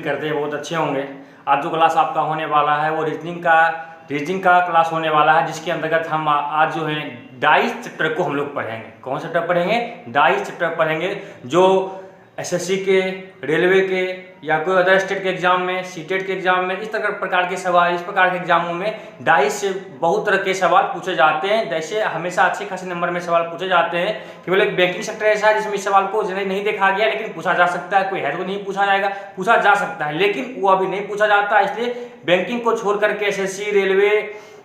करते हैं बहुत अच्छे होंगे। आज जो क्लास आपका होने वाला है वो रीजनिंग का क्लास होने वाला है, जिसके अंतर्गत हम आज जो है डाइस चैप्टर को हम लोग पढ़ेंगे। कौन सा चैप्टर पढ़ेंगे? डाइस चैप्टर पढ़ेंगे, जो एसएससी के, रेलवे के या कोई अदर स्टेट के एग्जाम में, सीटेट के एग्जाम में इस प्रकार के सवाल, इस प्रकार के एग्जामों में डाइस से बहुत तरह के सवाल पूछे जाते हैं। जैसे हमेशा अच्छे खासे नंबर में सवाल पूछे जाते हैं। केवल एक बैंकिंग सेक्टर ऐसा है जिसमें इस सवाल को जनरली नहीं देखा गया, लेकिन पूछा जा सकता है। कोई है तो नहीं पूछा जाएगा, पूछा जा सकता है, लेकिन वो अभी नहीं पूछा जाता। इसलिए बैंकिंग को छोड़ करके एसएससी, रेलवे,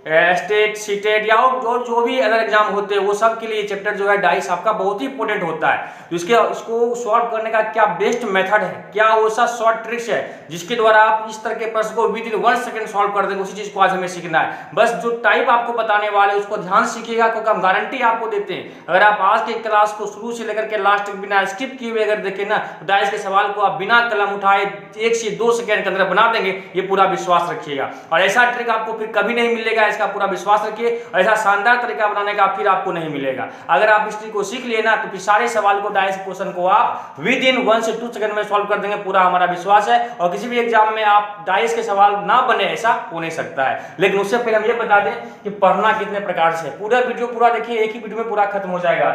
स्टेट, सीटेट या और जो भी अदर एग्जाम होते हैं वो सब के लिए चैप्टर जो है डाइस आपका बहुत ही इंपॉर्टेंट होता है। तो इसको सॉल्व करने का क्या बेस्ट मेथड है, क्या वो सा शॉर्ट ट्रिक्स है जिसके द्वारा आप इस तरह के प्रश्न को विद इन 1 सेकंड सॉल्व कर देंगे, उसी चीज को आज हमें सीखना है। बस जो टाइप आपको बताने वाले उसको ध्यान सीखिएगा, क्योंकि हम गारंटी आपको देते हैं अगर आप आज के क्लास को शुरू से लेकर के लास्ट तक बिना स्किप किए हुए अगर देखें ना, तो डाइस के सवाल को आप बिना कलम उठाए 1 से 2 सेकंड के अंदर बना देंगे, ये पूरा विश्वास रखिएगा। और ऐसा ट्रिक आपको फिर कभी नहीं मिलेगा, इसका पूरा विश्वास रखिए। ऐसा शानदार तरीका बनाने का फिर आपको नहीं मिलेगा। अगर आप इस ट्रिक को सीख लिए ना, तो फिर सारे सवाल को, डाइस क्वेश्चन को आप विद इन 1 से 2 सेकंड में सॉल्व कर देंगे, पूरा हमारा विश्वास है। और किसी भी एग्जाम में आप डाइस के सवाल ना बने, ऐसा हो नहीं सकता है। लेकिन उससे पहले हम ये बता दें कि पढ़ना कितने प्रकार से। पूरा वीडियो पूरा देखिए, एक ही वीडियो में पूरा खत्म हो जाएगा।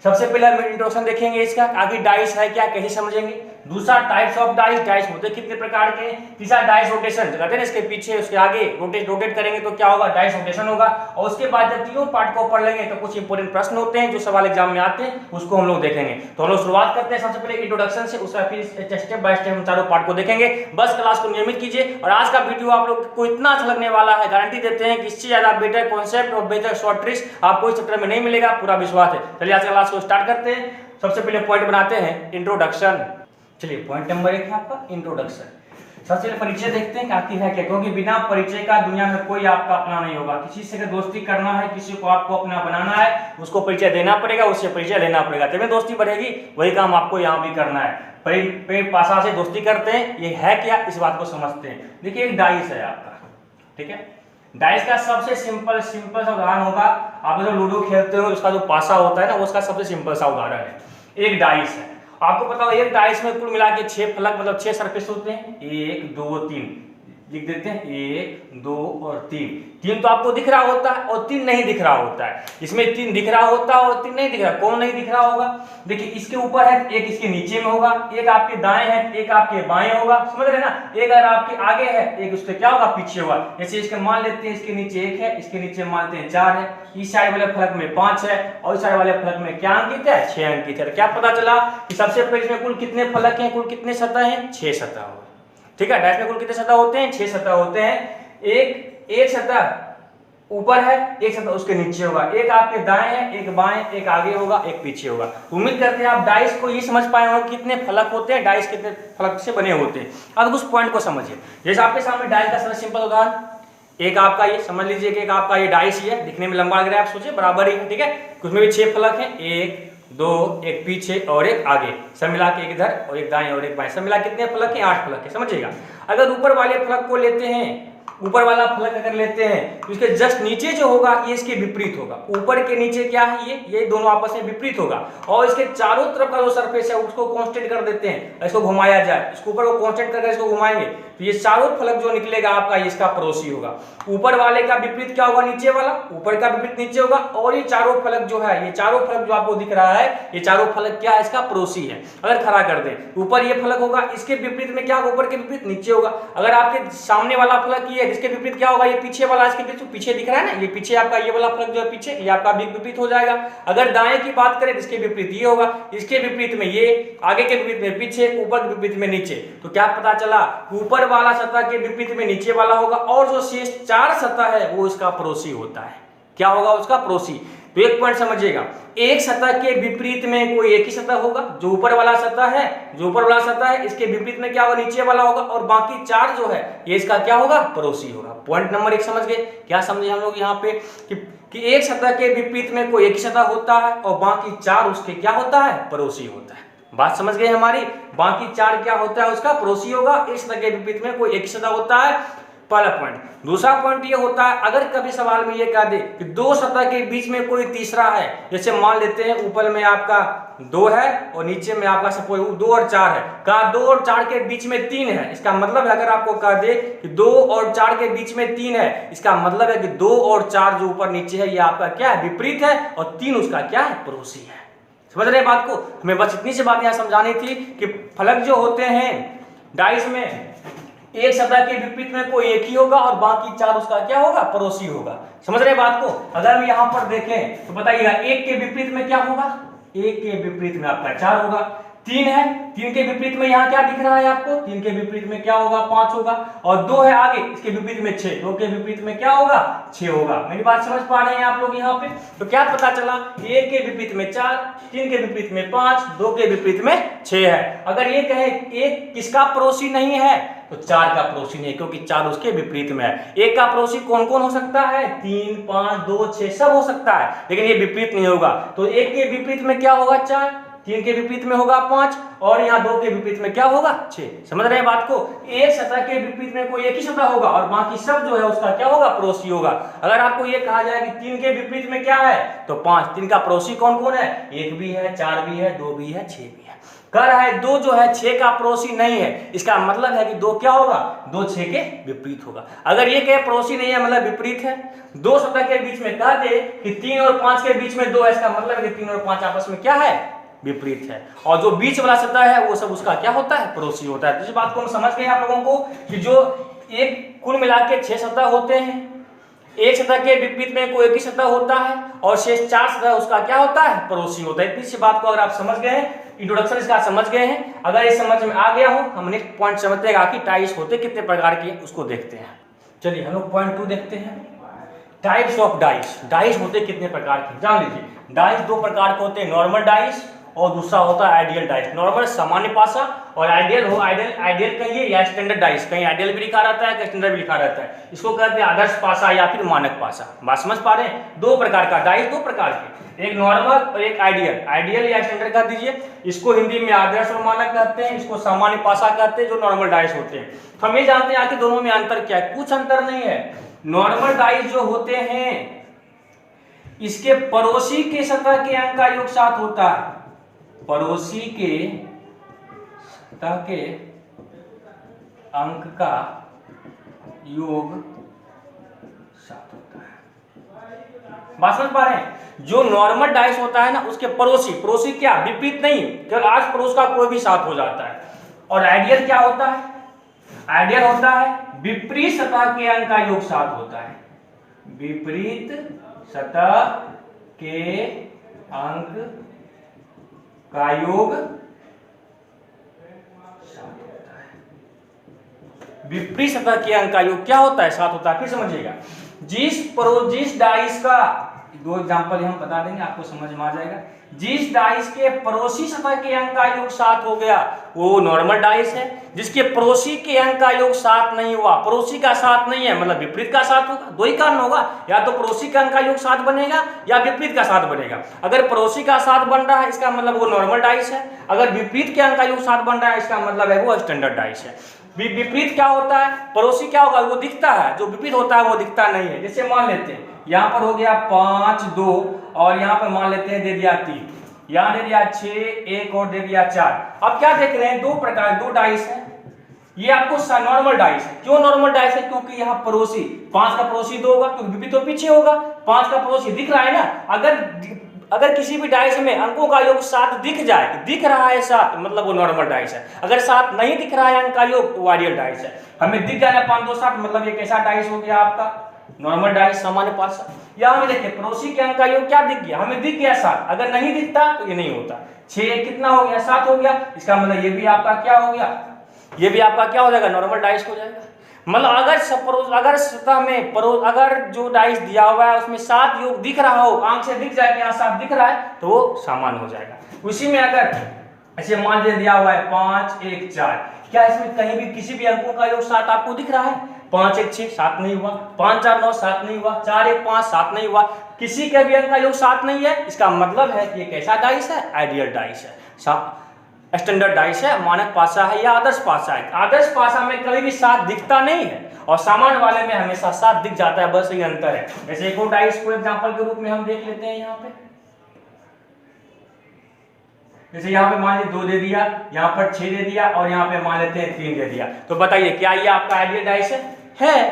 सबसे पहले हम इंट्रोडक्शन देखेंगे इसका, आगे डाइस है क्या, कैसे समझेंगे। दूसरा टाइप्स ऑफ डाइस, डाइस होते कितने प्रकार के। तीसरा डाइस रोटेशन, कहते हैं ना इसके पीछे उसके आगे रोटेट करेंगे तो क्या होगा, डाइस रोटेशन होगा। और उसके बाद जब तीनों पार्ट को पढ़ लेंगे तो कुछ इंपोर्टेंट प्रश्न होते हैं जो सवाल एग्जाम में आते हैं, उसको हम लोग देखेंगे। तो हम लोग शुरुआत करते हैं सबसे पहले इंट्रोडक्शन से, उसका फिर स्टेप बाय स्टेप हम चारों पार्ट को देखेंगे। बस क्लास को नियमित कीजिए। और आज का वीडियो आप लोग को इतना अच्छा लगने वाला है, गारंटी देते हैं कि इससे ज्यादा बेटर कॉन्सेप्ट और बेटर शॉर्ट ट्रिक्स आपको इस चैप्टर में नहीं मिलेगा, पूरा विश्वास है। चलिए आज क्लास को स्टार्ट करते हैं। सबसे पहले पॉइंट बनाते हैं इंट्रोडक्शन। चलिए पॉइंट नंबर 1 है आपका इंट्रोडक्शन। सबसे पहले परिचय देखते हैं आती है क्या, क्योंकि बिना परिचय का दुनिया में कोई आपका अपना नहीं होगा। किसी से दोस्ती करना है, किसी को आपको अपना बनाना है, उसको परिचय देना पड़ेगा, उससे परिचय लेना पड़ेगा, तभी दोस्ती बढ़ेगी। वही काम आपको यहाँ भी करना है। पेड़ पासा से दोस्ती करते हैं, ये है क्या, इस बात को समझते हैं। देखिए एक डाइस है आपका, ठीक है। डाइस का सबसे सिंपल सा उदाहरण होगा, आप जो लूडो खेलते हो उसका जो पासा होता है ना, उसका सबसे सिंपल सा उदाहरण है एक डाइस है। आपको पता हो एक डाइस में कुल मिला के 6 फलक मतलब 6 सरफेस होते हैं। 1 2 3 लिख देते हैं, 1 2 और 3 तो आपको दिख रहा होता है और 3 नहीं दिख रहा होता है। इसमें 3 दिख रहा होता है और 3 नहीं दिख रहा। कौन नहीं दिख रहा होगा? देखिए इसके ऊपर है, एक इसके नीचे में होगा, एक आपके दाएं है, एक आपके बाएं होगा, समझ रहे ना। एक अगर आपके आगे है, एक उसके क्या होगा, पीछे होगा। जैसे इसके मान लेते हैं इसके नीचे 1 है, इसके नीचे मानते हैं 4 है, इस साइड वाले फलक में 5 है और इस साइड वाले फलक में क्या अंकित है, 6 अंकित है। क्या पता चला कि सबसे पहले इसमें कुल कितने फलक हैं, कुल कितने सतह हैं, 6 सतह हो। ठीक है, डाइस में कुल कितने सतह होते हैं, 6 सतह होते हैं। एक सतह ऊपर है, एक सतह उसके नीचे होगा, एक आपके दाएं है, एक बाएं, एक आगे होगा, एक पीछे होगा। उम्मीद करते हैं आप डाइस को ये समझ पाए होंगे कितने फलक होते हैं, डाइस कितने फलक से बने होते हैं। अब उस पॉइंट को समझिए। जैसे आपके सामने डाइस का सबसे सिंपल उदाहरण, एक आपका ये समझ लीजिए कि एक आपका ये डाइस ही है, दिखने में लंबा लग रहा है, आप सोचिए बराबर ही है, ठीक है। उसमें भी 6 फलक हैं, 1 2 एक पीछे और एक आगे, सब मिला के एक इधर और एक दाएं और एक बाएं, सब मिला कितने फलक हैं, 8 फलक है, समझिएगा। अगर ऊपर वाले फलक को लेते हैं, ऊपर वाला फलक अगर लेते हैं तो इसके जस्ट नीचे जो होगा ये इसके विपरीत होगा। ऊपर के नीचे क्या है, ये दोनों आपस में विपरीत होगा। और इसके चारों तरफ का जो सरफेस है उसको कांस्टेंट कर देते हैं, इसको घुमाया जाए, इसके ऊपर को कांस्टेंट करके इसको घुमाएंगे तो ये चारों फलक जो निकलेगा आपका इसका पड़ोसी होगा। ऊपर वाले का विपरीत क्या होगा, नीचे वाला, ऊपर का विपरीत नीचे होगा। और ये चारों फलक जो है, ये चारों फलक जो आपको दिख रहा है, ये चारों फलक क्या है, इसका पड़ोसी है। अगर खड़ा कर दें, ऊपर ये फलक होगा, इसके विपरीत में क्या होगा, ऊपर के विपरीत नीचे होगा। अगर आपके सामने वाला फलक ये है, जिसके विपरीत क्या होगा, ये पीछे वाला, इसके पीछे दिख रहा है ना, ये पीछे आपका ये वाला फलक जो है पीछे, ये आपका विपरीत हो जाएगा। अगर दाएं की बात करें, इसके विपरीत ये होगा, इसके विपरीत में ये, आगे के विपरीत में पीछे, ऊपर के विपरीत में नीचे। तो क्या पता चला, ऊपर वाला सतह के विपरीत में नीचे वाला होगा और जो शेष 4 सतह है वो इसका पड़ोसी होता है। क्या होगा, उसका पड़ोसी। तो एक पॉइंट समझिएगा, एक सतह के विपरीत में कोई एक ही सतह होगा, जो ऊपर वाला सतह है, जो ऊपर वाला सतह है इसके विपरीत में क्या होगा, नीचे वाला होगा, और बाकी 4 जो है ये इसका क्या होगा, पड़ोसी होगा। पॉइंट नंबर 1 समझ गए। क्या समझे हम लोग यहाँ पे कि एक सतह के विपरीत में कोई एक ही सतह होता है और बाकी 4 उसके क्या होता है, पड़ोसी होता है। बात समझ गए हमारी। बाकी 4 क्या होता है, उसका पड़ोसी होगा। एक सतह के विपरीत में कोई एक ही सतह होता है, पहला पॉइंट। दूसरा पॉइंट ये होता है, अगर कभी सवाल में ये कह दे कि दो सतह के बीच में कोई तीसरा है, जैसे मान लेते हैं ऊपर में आपका 2 है और नीचे में आपका सपोज 2 और 4 है, कहा 2 और 4 के बीच में 3 है, इसका मतलब है अगर आपको कह दे कि 2 और 4 के बीच में 3 है, इसका मतलब है कि 2 और 4 जो ऊपर नीचे है ये आपका क्या है, विपरीत है, और 3 उसका क्या है, पड़ोसी है। समझ रहे हैं बात को? हमें बस इतनी सी बात यहाँ समझानी थी कि फलक जो होते हैं डाइस में, एक सतह के विपरीत में कोई एक ही होगा और बाकी 4 उसका क्या होगा, पड़ोसी होगा। समझ रहे बात को? अगर हम यहाँ पर देखें तो बताइएगा, एक के विपरीत में क्या होगा, एक के विपरीत में आपका 4 होगा। 3 है, 3 के विपरीत में यहाँ क्या दिख रहा है आपको, 3 के विपरीत में क्या होगा, 5 होगा। और 2 है आगे, इसके विपरीत में 6, 2 के विपरीत में क्या होगा, 6 होगा। मेरी बात समझ पा रहे हैं आप लोग यहाँ पे? तो क्या पता चला, 1 के विपरीत में 4, 3 के विपरीत में 5, 2 के विपरीत में 6 है। अगर ये कहे एक किसका पड़ोसी नहीं है, तो 4 का पड़ोसी नहीं, क्योंकि 4 उसके विपरीत में है। एक का पड़ोसी कौन कौन हो सकता है, 3, 5, 2, 6 सब हो सकता है, लेकिन ये विपरीत नहीं होगा। तो एक के विपरीत में क्या होगा, 4, 3 के विपरीत में होगा 5, और यहाँ 2 के विपरीत में क्या होगा, 6। समझ रहे हैं बात को? एक सतह के विपरीत में कोई एक ही सतह होगा और बाकी सब जो है उसका क्या होगा, पड़ोसी होगा। अगर आपको ये कहा जाए कि 3 के विपरीत में क्या है, तो 5, 3 का पड़ोसी कौन कौन है, 1 भी है, 4 भी है, 2 भी है, 6 भी है। कह रहा है 2 जो है 6 का पड़ोसी नहीं है, इसका मतलब है कि 2 क्या होगा, 2 6 के विपरीत होगा। अगर ये कहे पड़ोसी नहीं है मतलब विपरीत है, 2 सतह के बीच में कह दे कि 3 और 5 के बीच में 2 है, इसका मतलब है कि 3 और 5 आपस में क्या है, विपरीत है, और जो बीच वाला सतह है वो सब उसका क्या होता है, पड़ोसी होता है। तो इस बात को हम समझ गए आप लोगों को कि जो एक कुल मिला के 6 सतह होते हैं, एक सतह के विपरीत में कोई एक ही सतह होता है और शेष 4 सतह उसका क्या होता है, पड़ोसी होता है। इतनी सी बात को अगर आप समझ गए हैं, इंट्रोडक्शन इसका समझ गए हैं, अगर ये समझ में आ गया हो, हम नेक्स्ट पॉइंट समझते हैं कि टाइप्स होते कितने प्रकार के, उसको देखते हैं। चलिए हम लोग पॉइंट 2 देखते हैं, टाइप्स ऑफ डाइस। डाइस होते कितने प्रकार के, जान लीजिए। डाइस 2 प्रकार के होते हैं, नॉर्मल डाइस और दूसरा होता है आइडियल डाइस। नॉर्मल सामान्य पासा, और आइडियल हो, आइडियल कहिए या स्टैंडर्ड डाइस, कहीं आइडियल भी लिखा रहता है, कहीं स्टैंडर्ड भी लिखा रहता है। इसको कहते हैं आदर्श पासा या फिर मानक पासा। बात समझ पा रहे हैं? 2 प्रकार का डाइस, 2 प्रकार के, एक नॉर्मल और एक आइडियल। आइडियल या स्टैंडर्ड कह दीजिए, इसको हिंदी में आदर्श और मानक कहते हैं, इसको सामान्य पासा कहते हैं, जो नॉर्मल डाइस होते हैं। हम ये जानते हैं आखिर दोनों में अंतर क्या है, कुछ अंतर नहीं है। नॉर्मल डाइस जो होते हैं इसके पड़ोसी के सतह के अंक का योग 7 होता है, पड़ोसी के सतह के अंक का योग 7 होता है। बात समझ पा रहे हैं? जो नॉर्मल डाइस होता है ना, उसके पड़ोसी क्या, विपरीत नहीं, केवल आस पड़ोस का कोई भी 7 हो जाता है। और आइडियल क्या होता है, आइडियल होता है विपरीत सतह के अंक का योग 7 होता है, विपरीत सतह के अंक का योग 7 होता है। विपरीत सतह के अंक का योग क्या होता है, 7 होता है। फिर समझिएगा, जिस डाइस का 2 एग्जांपल हम बता देंगे, आपको समझ में आ जाएगा। जिस डाइस के पड़ोसी सतह के अंक का योग 7 हो गया वो नॉर्मल डाइस है। जिसके पड़ोसी के अंक का योग 7 नहीं हुआ, पड़ोसी का 7 नहीं है, मतलब विपरीत का 7 होगा। 2 ही कारण होगा, या तो पड़ोसी का अंक का योग 7 बनेगा या विपरीत का 7 बनेगा। अगर पड़ोसी का 7 बन रहा है इसका मतलब वो नॉर्मल डाइस है, अगर विपरीत के अंक का योग 7 बन रहा है इसका मतलब है वो स्टैंडर्ड डाइस है। विपरीत क्या होता है, पड़ोसी क्या होगा, वो दिखता है, जो विपरीत होता है वो दिखता नहीं है। जैसे मान लेते हैं यहाँ पर हो गया 5, 2, और यहाँ पर मान लेते हैं दे दिया 3, यहाँ दे दिया 6, 1 और दे दिया 4। अब क्या देख रहे हैं, 2 प्रकार, 2 डाइस है। ये आपको नॉर्मल डाइस है। क्यों नॉर्मल डाइस है, क्योंकि यहाँ पड़ोसी 5 का पड़ोसी 2 होगा, क्योंकि विपरीत तो पीछे होगा, 5 का पड़ोसी दिख रहा है ना। अगर किसी भी डाइस में अंकों का योग 7 दिख जाए, दिख रहा है 7, मतलब वो नॉर्मल डाइस है। अगर 7 नहीं दिख रहा है अंक का योग, तो आइडियल डाइस है। हमें दिख गया 5 2 7, मतलब ये कैसा डाइस हो गया आपका, नॉर्मल डाइस, सामान्य पासा। यहाँ हमें देखिए पड़ोसी के अंक का योग क्या दिख गया, हमें दिख गया 7, अगर नहीं दिखता तो ये नहीं होता। 6 कितना हो गया, 7 हो गया, इसका मतलब ये भी आपका क्या हो गया, ये भी आपका क्या हो जाएगा, नॉर्मल डाइस हो जाएगा। मतलब अगर सतह में अगर जो डाइस दिया हुआ है उसमें 7 योग दिख रहा हो, आंख से दिख जाए कि यहाँ 7 दिख रहा है, तो वो सामान्य हो जाएगा। उसी में अगर ऐसे मान दिया हुआ है 5 1 4, क्या इसमें कहीं भी किसी भी अंकों का योग 7 आपको दिख रहा है? 5 1 6 7 नहीं हुआ, 5 4 9 7 नहीं हुआ, 4 1 5 7 नहीं हुआ, किसी के भी अंक का योग 7 नहीं है, इसका मतलब है कि ये कैसा डाइस है, आइडियल डाइस है। स्टैंडर्ड डाइस है, मानक पासा है या आदर्श पासा है। आदर्श पासा में कभी भी 7 दिखता नहीं है और सामान्य वाले में हमेशा 7 दिख जाता है, बस ये अंतर है। जैसे एक और डाइस को एग्जांपल के रूप में हम देख लेते हैं यहाँ पे, जैसे यहाँ पे मान लीजिए 2 दे दिया, यहाँ पर 6 दे दिया और यहाँ पे मान लेते हैं 3 दे दिया। तो बताइए क्या ये आपका आइडियल डाइस है?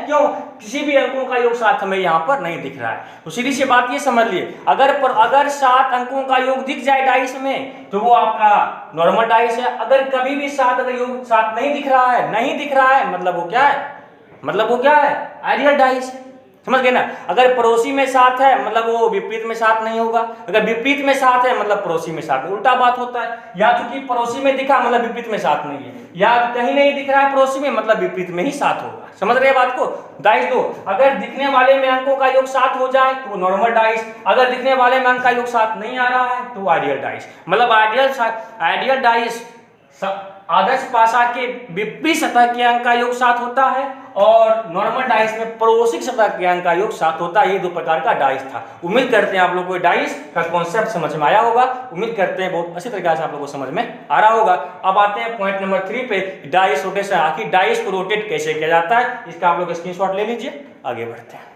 क्यों? किसी भी अंकों का योग 7 हमें यहाँ पर नहीं दिख रहा है। तो सीधी सी बात ये समझ लिए, अगर 7 अंकों का योग दिख जाए डाइस में तो वो आपका नॉर्मल डाइस है। अगर कभी भी 7 अगर योग 7 नहीं दिख रहा है, मतलब वो क्या है? आइडियल डाइस है। समझ गए ना? अगर पड़ोसी में 7 है मतलब वो विपरीत में 7 नहीं होगा, अगर विपरीत में 7 है मतलब पड़ोसी में 7, उल्टा बात होता है। या चूंकि पड़ोसी में दिखा मतलब विपरीत में 7 नहीं है, या कहीं नहीं दिख रहा है पड़ोसी में मतलब विपरीत में ही 7 होगा। समझ रहे हैं बात को? डाइस दो, अगर दिखने वाले में अंकों का योग 7 हो जाए तो नॉर्मल डाइस, अगर दिखने वाले में अंक का योग 7 नहीं आ रहा है तो आइडियल डाइस। मतलब आइडियल डाइस आदर्श पासा के विपरीत सतह के अंक का योग 7 होता है और नॉर्मल डाइस में पड़ोसी सतह के अंक का योग 7 होता है। ये 2 प्रकार का डाइस था। उम्मीद करते हैं आप लोगों को डाइस का कॉन्सेप्ट समझ में आया होगा। उम्मीद करते हैं बहुत अच्छी तरीके से आप लोगों को समझ में आ रहा होगा। अब आते हैं पॉइंट नंबर 3 पे, डाइस रोटेशन। आखिर डाइस को रोटेट कैसे किया जाता है, इसका आप लोग स्क्रीनशॉट ले लीजिए। आगे बढ़ते हैं।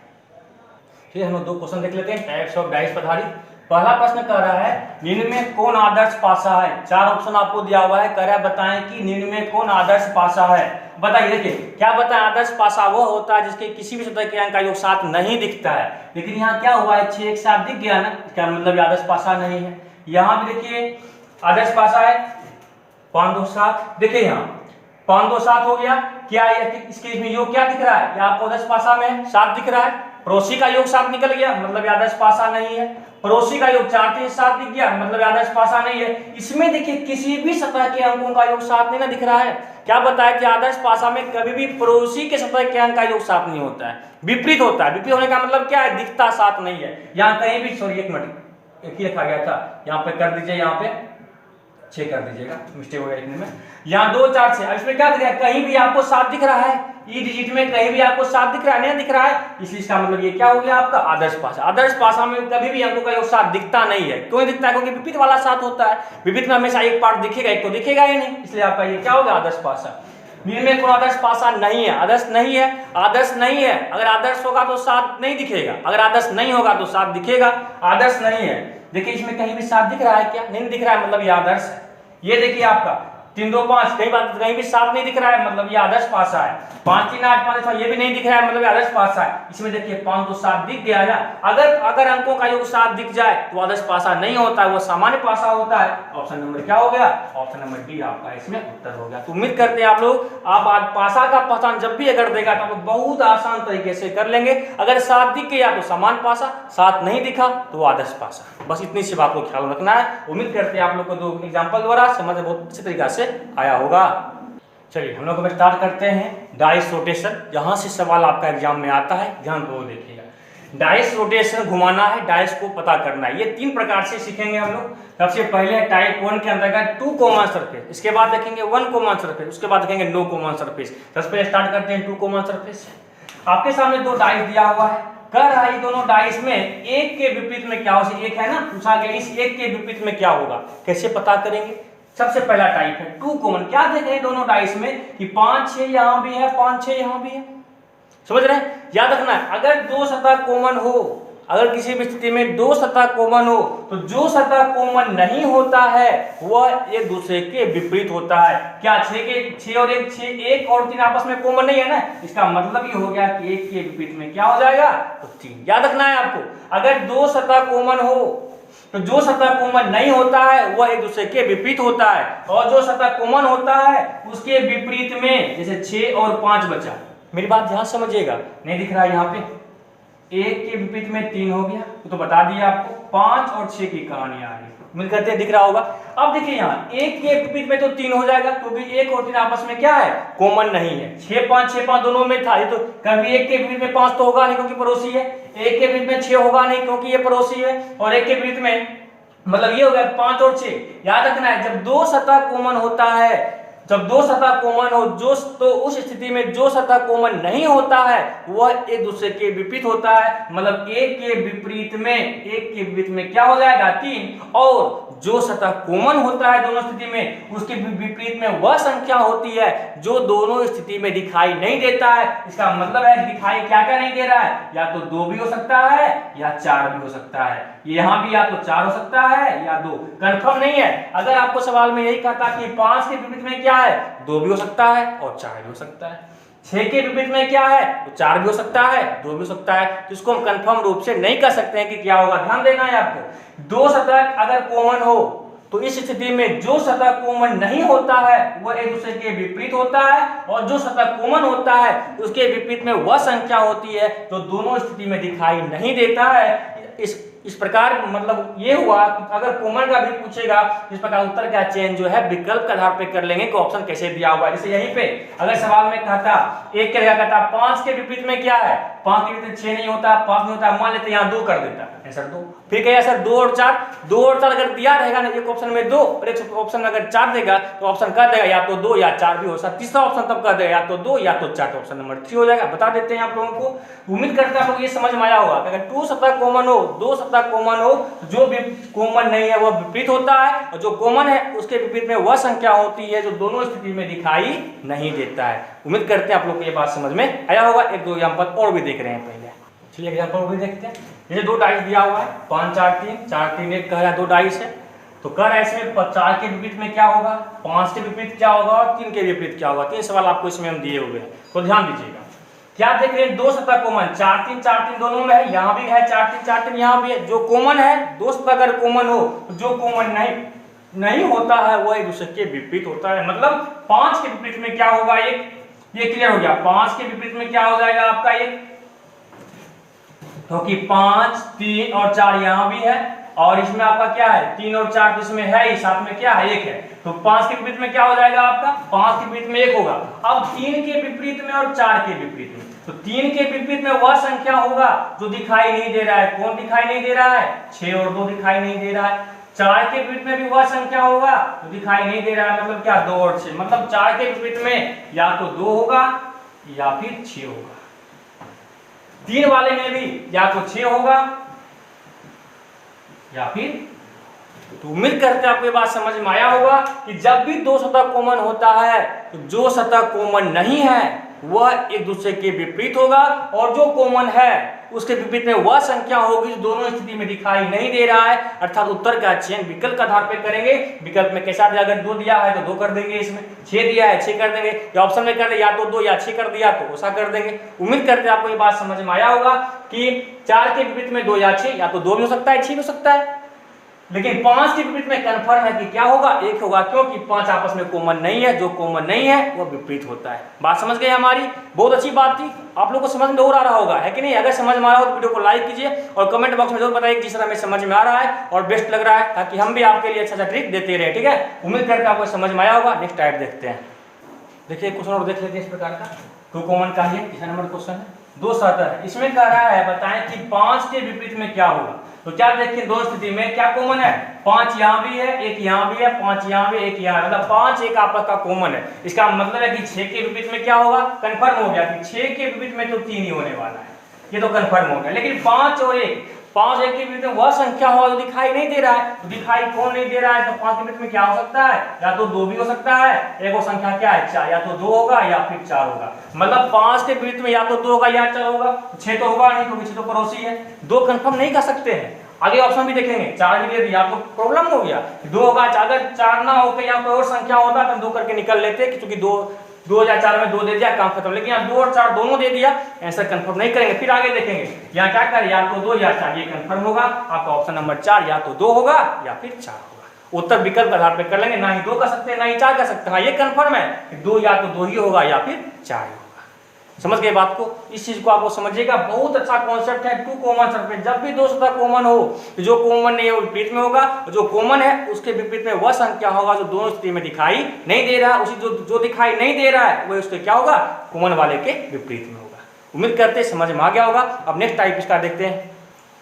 ठीक है, हम लोग 2 क्वेश्चन देख लेते हैं। टाइप्स ऑफ डाइस आधारित। पहला प्रश्न कह रहा है निम्न में कौन आदर्श पासा है। 4 ऑप्शन आपको दिया हुआ है, कह रहा है बताएं कि निम्न में कौन आदर्श पासा है। बताइए, देखिए क्या बताएं? आदर्श पासा वो होता है जिसके किसी भी सतह के अंक का योग 7 नहीं दिखता है। लेकिन यहाँ क्या हुआ है, 6 एक साथ दिख गया ना, क्या मतलब आदर्श पासा नहीं है। यहाँ भी देखिए आदर्श पासा है 5 2 7, देखिए यहाँ 5 2 7 हो गया। क्या इसके इसमें योग क्या दिख रहा है? आपको आदर्श पासा में 7 दिख रहा है। पड़ोसी का योग 7 निकल गया, मतलब आदर्श पासा नहीं है। पड़ोसी का योग 4 3 7 दिख गया, मतलब आदर्श पासा नहीं है। इसमें देखिए किसी भी सतह के अंकों का योग 7 नहीं ना दिख रहा है। क्या बताया कि आदर्श पासा में कभी भी पड़ोसी के सतह के अंक का योग 7 नहीं होता है, विपरीत होता है। विपरीत होने का मतलब क्या है? दिखता 7 नहीं है। यहाँ कहीं भी, सॉरी एक मिनट, एक ही लिखा गया था, यहाँ पे कर दीजिए, यहाँ पे 6 कर दीजिएगा, मिस्टेक हो गया लिखने में। यहाँ 2 4 6, इसमें क्या दिख रहा है? कहीं भी आपको 7 दिख रहा है। ई डिजिट में कहीं भी आपको 7 दिख रहा है, नहीं दिख रहा है, इसलिए इसका मतलब ये क्या हो गया आपका आदर्श पासा। आदर्श पासा में कभी भी अंकों का योग 7 दिखता नहीं है। क्यों दिखता है? क्योंकि विपरीत वाला 7 होता है। विपरीत में हमेशा एक पार्ट दिखेगा, एक तो दिखेगा ही नहीं, इसलिए आपका ये क्या होगा आदर्श पासा। निम्न में कोई आदर्श पासा नहीं है। आदर्श नहीं है, आदर्श नहीं है। अगर आदर्श होगा तो 7 नहीं दिखेगा, अगर आदर्श नहीं होगा तो 7 दिखेगा। आदर्श नहीं है, देखिए इसमें कहीं भी 7 दिख रहा है क्या? नहीं दिख रहा है, मतलब ये आदर्श है। ये देखिए आपका 3 2 5, कहीं भी 7 नहीं दिख रहा है, मतलब ये आदर्श पासा है। 5 3 8 5 6, ये भी नहीं दिख रहा है, मतलब ये आदर्श पासा है। इसमें देखिए 5 2 7 दिख गया ना। अगर अंकों का योग 7 दिख जाए तो आदर्श पासा नहीं होता है, वो सामान्य पासा होता है। ऑप्शन नंबर क्या हो गया? ऑप्शन नंबर डी आपका इसमें उत्तर हो गया। तो उम्मीद करते हैं आप लोग आप पासा का पहचान जब भी अगर देगा तो बहुत आसान तरीके से कर लेंगे। अगर 7 दिख गया तो सामान्य पासा, 7 नहीं दिखा तो आदर्श पासा। बस इतनी सी बात को ख्याल रखना है। उम्मीद करते हैं आप लोग को 2 एग्जाम्पल द्वारा समझ बहुत अच्छी तरीके से आया होगा। चलिए हम लोग स्टार्ट करते हैं डाइस रोटेशन। यहाँ से सवाल आपका एग्जाम में आता है, ध्यान दो देखिएगा। डाइस रोटेशन घुमाना है, डाइस को पता करना है। ये 3 प्रकार से सीखेंगे हम लोग। सबसे पहले टाइप 1 के अंतर्गत 2 कॉमन सरफेस, इसके बाद देखेंगे 1 कॉमन सरफेस, उसके बाद देखेंगे नो कॉमन सरफेस। सबसे पहले स्टार्ट करते हैं 2 कॉमन सरफेस। आपके सामने 2 डाइस दिया हुआ है, कर रहा है दोनों डाइस में एक के विपरीत में क्या हो, एक है ना पूछा गया, इस एक के विपरीत में क्या होगा, कैसे पता करेंगे। सबसे पहला टाइप है 2 कॉमन। क्या देख रहे हैं दोनों डाइस में कि 5 6 यहां भी है, 5 6 यहां भी है। समझ रहे हैं? याद रखना है अगर 2 सतह कॉमन हो, अगर किसी भी स्थिति में 2 सतह कॉमन हो तो जो सतह कॉमन नहीं होता है वह एक दूसरे के विपरीत होता है। क्या 6 और 1 6, 1 और 3 आपस में कॉमन नहीं है ना, इसका मतलब ये हो गया कि 1 के विपरीत में क्या हो जाएगा तो 3। याद रखना है आपको, अगर 2 सतह कॉमन हो तो जो सतह कॉमन नहीं होता है वह एक दूसरे के विपरीत होता है, और जो सतह कॉमन होता है उसके विपरीत में, जैसे 6 और 5 बचा। मेरी बात ध्यान समझिएगा, नहीं दिख रहा है यहाँ पे, 1 के विपरीत में 3 हो गया, तो बता दिया आपको 5 और 6 की कहानी आ रही, मिल करते दिख रहा होगा। अब देखिए यहाँ 1 के विपरीत में तो 3 हो जाएगा, क्योंकि 1 और 3 आपस में क्या है कॉमन नहीं है। 6 5 दोनों में था, ये तो कभी 1 के विपरीत में 5 तो होगा नहीं क्योंकि पड़ोसी है, 1 के विपरीत में 6 होगा नहीं क्योंकि ये पड़ोसी है, और 1 के विपरीत में मतलब ये हो गया 5 और 6। याद रखना है जब 2 सतह कॉमन होता है जब दो सतह कॉमन हो तो उस स्थिति में जो सतह कॉमन नहीं होता है वह एक दूसरे के विपरीत होता है। मतलब एक के विपरीत में क्या हो जाएगा 3, और जो सतह कॉमन होता है दोनों स्थिति में उसके विपरीत में वह संख्या होती है जो दोनों स्थिति में दिखाई नहीं देता है। इसका मतलब है दिखाई क्या क्या नहीं दे रहा है, या तो 2 भी हो सकता है या 4 भी हो सकता है। यहाँ भी या तो 4 हो सकता है या 2, कंफर्म नहीं है। अगर आपको सवाल में यही कहता कि 5 के विपरीत में क्या है, 2 भी हो सकता है और 4 भी हो सकता है। 6 के विपरीत में क्या है, तो 4 भी हो सकता है 2 भी हो सकता है। तो इसको हम कंफर्म रूप से नहीं कर सकते हैं कि क्या होगा। ध्यान देना है आपको, दो सतह अगर कॉमन हो तो इस स्थिति में जो सतह कॉमन नहीं होता है वह एक दूसरे के विपरीत होता है, और जो सतह कॉमन होता है उसके विपरीत में वह संख्या होती है जो दोनों स्थिति में दिखाई नहीं देता है। इस प्रकार मतलब ये हुआ कि अगर कॉमन का भी पूछेगा इस प्रकार उत्तर का चयन जो है विकल्प के आधार पे कर लेंगे कि ऑप्शन कैसे दिया हुआ है। जैसे यहीं पे अगर सवाल में कहता एक के जगह कहता 5 के विपरीत में क्या है, 5 के विपरीत 6 नहीं होता, 5 नहीं होता, मान लेते यहाँ 2 कर देता आंसर 2। फिर कहेगा सर 2 और 4 अगर दिया रहेगा ना एक ऑप्शन में 2 और एक ऑप्शन में अगर 4 देगा तो ऑप्शन कर देगा या तो 2 या 4 भी हो सकता है। तीसरा ऑप्शन तब कर देगा या तो 2 या तो 4, तो ऑप्शन नंबर 3 हो जाएगा। बता देते हैं आप लोगों को। उम्मीद करता हूं ये समझ में आया होगा। अगर 2 सतह कॉमन हो, 2 सतह कॉमन हो, जो भी कॉमन नहीं है वह विपरीत होता है, और जो कॉमन है उसके विपरीत में वह संख्या होती है जो दोनों स्थिति में दिखाई नहीं देता है। उम्मीद करते हैं आप लोग को ये बात समझ में आया होगा। एक दो एग्जांपल और भी देख रहे हैं पहले, चलिए एग्जांपल भी देखते हैं। जैसे 2 डाइस दिया हुआ है 5 4 3 4 3 1 कह रहा है 2 डाइस है, तो कह रहा है इसमें 4 के विपरीत में क्या होगा, 5 के विपरीत क्या होगा और 3 के विपरीत क्या होगा। 3 सवाल आपको इसमें हम दिए हुए हैं, तो ध्यान दीजिएगा। क्या देख रहे हैं, 2 सतह कॉमन 4 3 दोनों में है, यहाँ भी है 4 3 यहाँ भी है। जो कॉमन है, 2 सतह अगर कॉमन हो तो जो कॉमन नहीं होता है वह एक दूसरे के विपरीत होता है। मतलब 5 के विपरीत में क्या होगा, एक ये क्लियर हो गया। 5 के विपरीत में क्या हो जाएगा आपका एक, क्योंकि 5 3 और 4 यहाँ भी है, और इसमें आपका क्या है 3 और 4 तो इसमें है ही, साथ में क्या है 1 है, तो 5 के विपरीत में क्या हो जाएगा आपका, 5 के विपरीत में 1 होगा। अब 3 के विपरीत में और 4 के विपरीत में, तो 3 के विपरीत में वह संख्या होगा जो दिखाई नहीं दे रहा है। कौन दिखाई नहीं दे रहा है, 6 और 2 दिखाई नहीं दे रहा है। 4 के विपरीत में भी वह संख्या होगा जो दिखाई नहीं दे रहा है, मतलब क्या 2 और 6, मतलब 4 के विपरीत में या तो 2 होगा या फिर 6 होगा। 3 वाले में भी या तो 6 होगा या फिर, तो उम्मीद करते हैं आपको ये बात समझ में आया होगा कि जब भी 2 सतह कॉमन होता है तो जो सतह कॉमन नहीं है वह एक दूसरे के विपरीत होगा, और जो कॉमन है उसके विपरीत में वह संख्या होगी जो दोनों स्थिति में दिखाई नहीं दे रहा है। अर्थात उत्तर का चयन विकल्प के आधार पर करेंगे। विकल्प में कैसा दिया, अगर 2 दिया है तो 2 कर देंगे, इसमें 6 दिया है 6 कर देंगे, या ऑप्शन में कर दे या तो 2 या 6 कर दिया तो ऐसा कर देंगे। उम्मीद करते हैं आपको ये बात समझ में आया होगा कि 4 के विपरीत में 2 या 6, या तो 2 भी हो सकता है 6 भी हो सकता है, लेकिन 5 के विपरीत में कंफर्म है कि क्या होगा 1 होगा, क्योंकि 5 आपस में कॉमन नहीं है, जो कॉमन नहीं है वो विपरीत होता है। बात समझ गए हमारी, बहुत अच्छी बात थी। आप लोगों को समझ में और आ रहा होगा, है कि नहीं। अगर समझ में आ रहा हो तो वीडियो को लाइक कीजिए और कमेंट बॉक्स में जरूर बताइए किस तरह में समझ में आ रहा है और बेस्ट लग रहा है, ताकि हम भी आपके लिए अच्छा ट्रिक देते रहे। ठीक है, उम्मीद करके आपको समझ में आया होगा। नेक्स्ट टाइप देखते हैं। देखिए क्वेश्चन और देख लेते हैं इस प्रकार का। 2 कॉमन का ही 3 नंबर क्वेश्चन है, 2 सतह है। इसमें कह रहा है बताएं कि 5 के विपरीत में क्या होगा। तो क्या देखिए, 2 स्थिति में क्या कॉमन है, 5 यहाँ भी है 1 यहाँ भी है, 5 यहाँ भी 1 यहाँ, मतलब 5 1 आपस का कॉमन है। इसका मतलब है कि 6 के विपरीत में क्या होगा, कंफर्म हो गया कि 6 के विपरीत में तो 3 ही होने वाला है, ये तो कंफर्म हो गया। लेकिन 5 और 1 के विपरीत में वह संख्या होगा जो दिखाई नहीं दे रहा है। तो दिखाई कौन नहीं दे रहा है, तो 5 के विपरीत में क्या हो सकता है, या तो 2 भी हो सकता है, एक और संख्या क्या है 4, या तो 2 होगा या फिर 4 होगा। मतलब 5 के विपरीत में या तो 2 होगा या 4 होगा, 6 तो होगा नहीं क्योंकि 6 तो पड़ोसी है। 2 कंफर्म नहीं कर सकते हैं। आगे ऑप्शन भी देखेंगे, 4 भी दे दिया तो प्रॉब्लम हो गया। 2 होगा, अगर 4 ना होकर या कोई और संख्या होता तो हम 2 करके निकल लेते, क्योंकि 2 या 4 में 2 दे दिया, काम खत्म। लेकिन यहाँ 2 और 4 दोनों दे दिया, आंसर कंफर्म नहीं करेंगे। फिर आगे देखेंगे यहाँ क्या करें, या तो 2 या 4, ये कंफर्म होगा आपका ऑप्शन नंबर 4, या तो 2 होगा या फिर 4 होगा। उत्तर विकल्प के आधार पर कर लेंगे, ना ही 2 कर सकते हैं ना ही 4 कर सकते हैं। हाँ, ये कंफर्म है कि 2 या तो 2 ही होगा या फिर 4 ही होगा। समझ गए बात को, इस चीज को आपको समझिएगा। बहुत अच्छा कॉन्सेप्ट है 2 कॉमन सरफेस। जब भी 2 सतह कॉमन हो तो जो कॉमन नहीं है वो विपरीत में होगा, जो कॉमन है उसके विपरीत में वह संख्या होगा जो दोनों स्थिति में दिखाई नहीं दे रहा है। उसी जो दिखाई नहीं दे रहा है वह उसके क्या होगा, कॉमन वाले के विपरीत में होगा। उम्मीद करते समझ में आ गया होगा। अब नेक्स्ट टाइप इसका देखते हैं।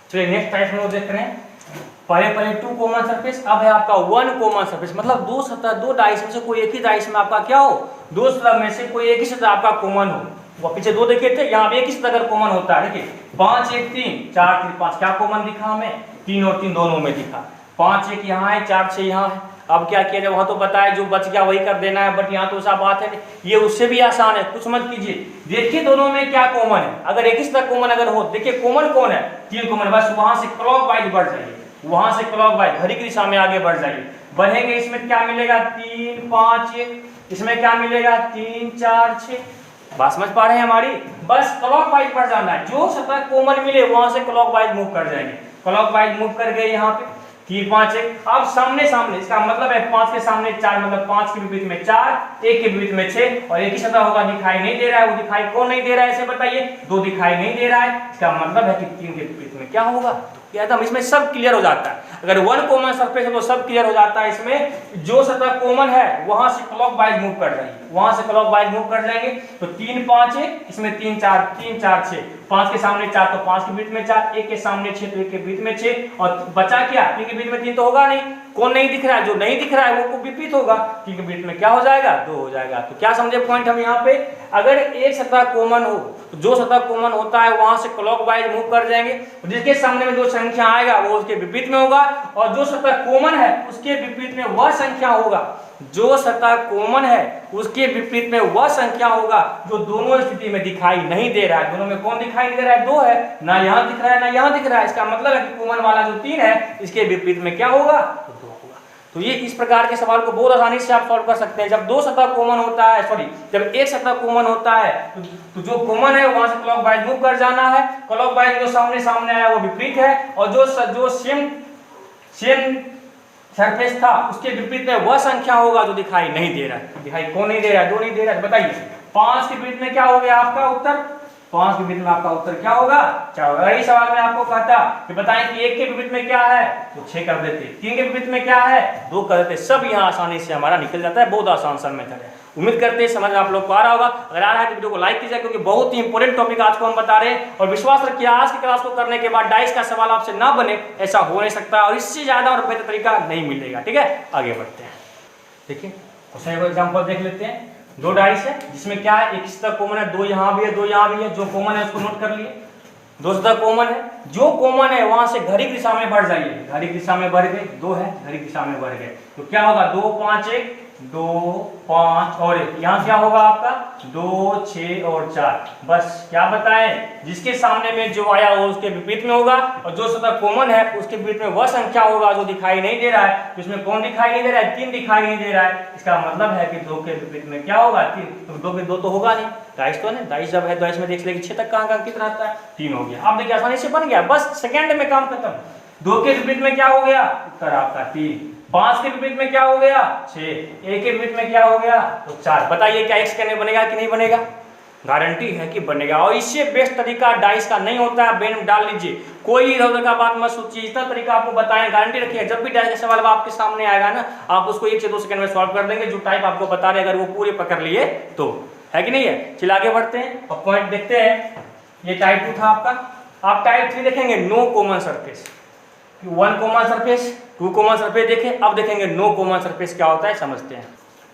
चलिए नेक्स्ट टाइप हम लोग देख रहे हैं। पहले 2 कॉमन सरफेस, अब है आपका 1 कॉमन सरफेस, मतलब दो सतह, दो डाइस में से कोई एक ही डाइस में आपका क्या हो, दो सतह में से कोई एक ही सतह आपका कॉमन हो। वो पीछे 2 देखे थे, यहाँ पे एक ही सतह अगर कॉमन होता है, देखिए 5 1 3 4 3 5, क्या कॉमन दिखा हमें, 3 और 3 दोनों में दिखा, 5 1 यहाँ है, 4 6 यहाँ है। अब क्या किया जाए, वहाँ तो पता है जो बच गया वही कर देना है, बट यहाँ तो ऐसा बात है, ये उससे भी आसान है, कुछ मत कीजिए। देखिए दोनों में क्या कॉमन है, अगर एक ही सतह कॉमन अगर हो, देखिए कॉमन कौन है, 3 कॉमन, बस वहां से क्लॉकवाइज बढ़ जाइए, वहां से क्लॉकवाइज घड़ी की दिशा में आगे बढ़ जाइए, बढ़ेंगे इसमें क्या मिलेगा 3 5 1, इसमें क्या मिलेगा 3 4 6, बात समझ पा रहे हैं हमारी, बस क्लॉकवाइज बढ़ जाना है, जो सतह कॉमन मिले वहां से क्लॉकवाइज मूव कर जाएंगे, क्लॉकवाइज मूव कर गए यहाँ पे 3 5 1, अब सामने सामने, इसका मतलब है 5 के सामने 4, मतलब 5 के विपरीत में 4, 1 के विपरीत में 6, और एक ही सतह होगा, दिखाई नहीं दे रहा है, वो दिखाई कौन नहीं दे रहा है, ऐसे बताइए, 2 दिखाई नहीं दे रहा है, इसका मतलब है कि 3 के विपरीत में क्या होगा, एकदम इसमें सब क्लियर हो जाता है। अगर 1 कॉमन सरफेस है तो सब क्लियर हो जाता है, इसमें जो सतह कॉमन है वहां से क्लॉकवाइज मूव कर जाएंगे, वहां से क्लॉकवाइज मूव कर जाएंगे, तो 3 5 1, इसमें 3 4 6, 5 के सामने 4 तो 5 के बीच में 4, 1 के सामने 6 तो 1 के बीच में 6, और बचा क्या, 3 के बीच में 3 तो होगा नहीं, कौन नहीं दिख रहा है, जो नहीं दिख रहा है वो विपरीत होगा, 3 के बीच में क्या हो जाएगा 2 हो जाएगा। तो क्या समझे पॉइंट हम यहाँ पे, अगर एक सतह कॉमन हो तो जो सतह कॉमन होता है वहां से क्लॉकवाइज मूव कर जाएंगे, जिसके सामने में जो संख्या आएगा वो उसके विपरीत में होगा, और जो सतह कॉमन है उसके विपरीत में वह संख्या होगा, जो सतह कॉमन है उसके विपरीत में वह संख्या होगा जो दोनों स्थिति में दिखाई नहीं दे रहा है। दोनों में कौन दिखाई नहीं दे रहा है, 2 है, ना यहाँ दिख रहा है ना यहाँ दिख रहा है, इसका मतलब है कि कॉमन वाला जो 3 है इसके विपरीत में क्या होगा, 2 होगा। तो ये इस प्रकार के सवाल को बहुत आसानी से आप सॉल्व कर सकते हैं। जब 2 सतह कॉमन होता है, सॉरी जब एक सतह कॉमन होता है तो जो कॉमन है वहां से क्लॉकवाइज मूव कर जाना है, क्लॉकवाइज जो सामने सामने आया वो विपरीत है, और जो सेम सरफेस था उसके विपरीत में वह संख्या होगा जो दिखाई नहीं दे रहा है। दिखाई कौन नहीं दे रहा है, 2 नहीं दे रहा है, बताइए 5 के विपरीत में क्या हो गया आपका उत्तर, 5 के विपरीत में आपका उत्तर क्या होगा 4 होगा। इस सवाल में आपको कहता कि बताएं कि 1 के विपरीत में क्या है तो 6 कर देते, 3 के विपरीत में क्या है 2 कर देते, सब यहाँ आसानी से हमारा निकल जाता है। बहुत आसान सा मेथड है। उम्मीद करते हैं समझ में आप लोग को आ रहा होगा। अगर आ रहा है तो वीडियो को लाइक कीजिए, क्योंकि बहुत ही इंपॉर्टेंट टॉपिक आज को हम बता रहे हैं, और विश्वास रखिए आज की क्लास को करने के बाद डाइस का सवाल आपसे ना बने, ऐसा हो नहीं सकता, और इससे ज्यादा और बेहतर तरीका नहीं मिलेगा। ठीक है, आगे बढ़ते हैं। देखिए क्वेश्चन को एग्जांपल देख लेते हैं। 2 डाइस है जिसमें क्या है, एक सतह कॉमन है, 2 यहाँ भी है 2 यहाँ भी है, जो कॉमन है उसको नोट कर लिए। 2 सतह कॉमन है, जो कॉमन है वहां से घड़ी की दिशा में बढ़ जाइए, घड़ी की दिशा में बढ़ गए, 2 है घड़ी की दिशा में बढ़ गए, तो क्या होगा 2 5 1 2 5 और 1, यहाँ क्या होगा आपका 2 6 और 4। बस क्या बताएं, जिसके सामने में जो आया वो उसके विपरीत में होगा, और जो सतह कॉमन है उसके विपरीत में वह संख्या होगा जो दिखाई नहीं दे रहा है। इसमें कौन दिखाई नहीं दे रहा है, 3 दिखाई नहीं दे रहा है, इसका मतलब है कि 2 के विपरीत में क्या होगा 3, तो 2 के 2 तो होगा नहीं, डाइस तो है, डाइस जब है डाइस में देख लेंगे 6 तक कहाँ अंकित रहता है, 3 हो गया। अब देखिए आसानी से बन गया, बस सेकंड में काम खत्म। 2 के विपरीत में क्या हो गया, उत्तर आपका 3। 5 के विपरीत में क्या हो गया 6, 1 के विपरीत में क्या हो गया तो 4। बताइए क्या एक सेकंड में बनेगा कि नहीं बनेगा, गारंटी है कि बनेगा। और इससे बेस्ट तरीका डाइस का नहीं होता है, ब्रेन में डाल लीजिए, कोई इधर उधर का बात मत सोचिए, इतना तरीका आपको बताएं, गारंटी रखिए जब भी डाइस का सवाल आपके सामने आएगा ना, आप उसको 1 से 2 सेकंड में सॉल्व कर देंगे। जो टाइप आपको बता रहे अगर वो पूरे पकड़ लिए तो, है कि नहीं है। चलिए आगे बढ़ते हैं और पॉइंट देखते हैं। ये टाइप 2 था आपका। आप टाइप 3 देखेंगे, no common surface. 1 common surface, 2 common surface देखे, अब देखेंगे नो कॉमन सरफेस क्या होता है, समझते हैं।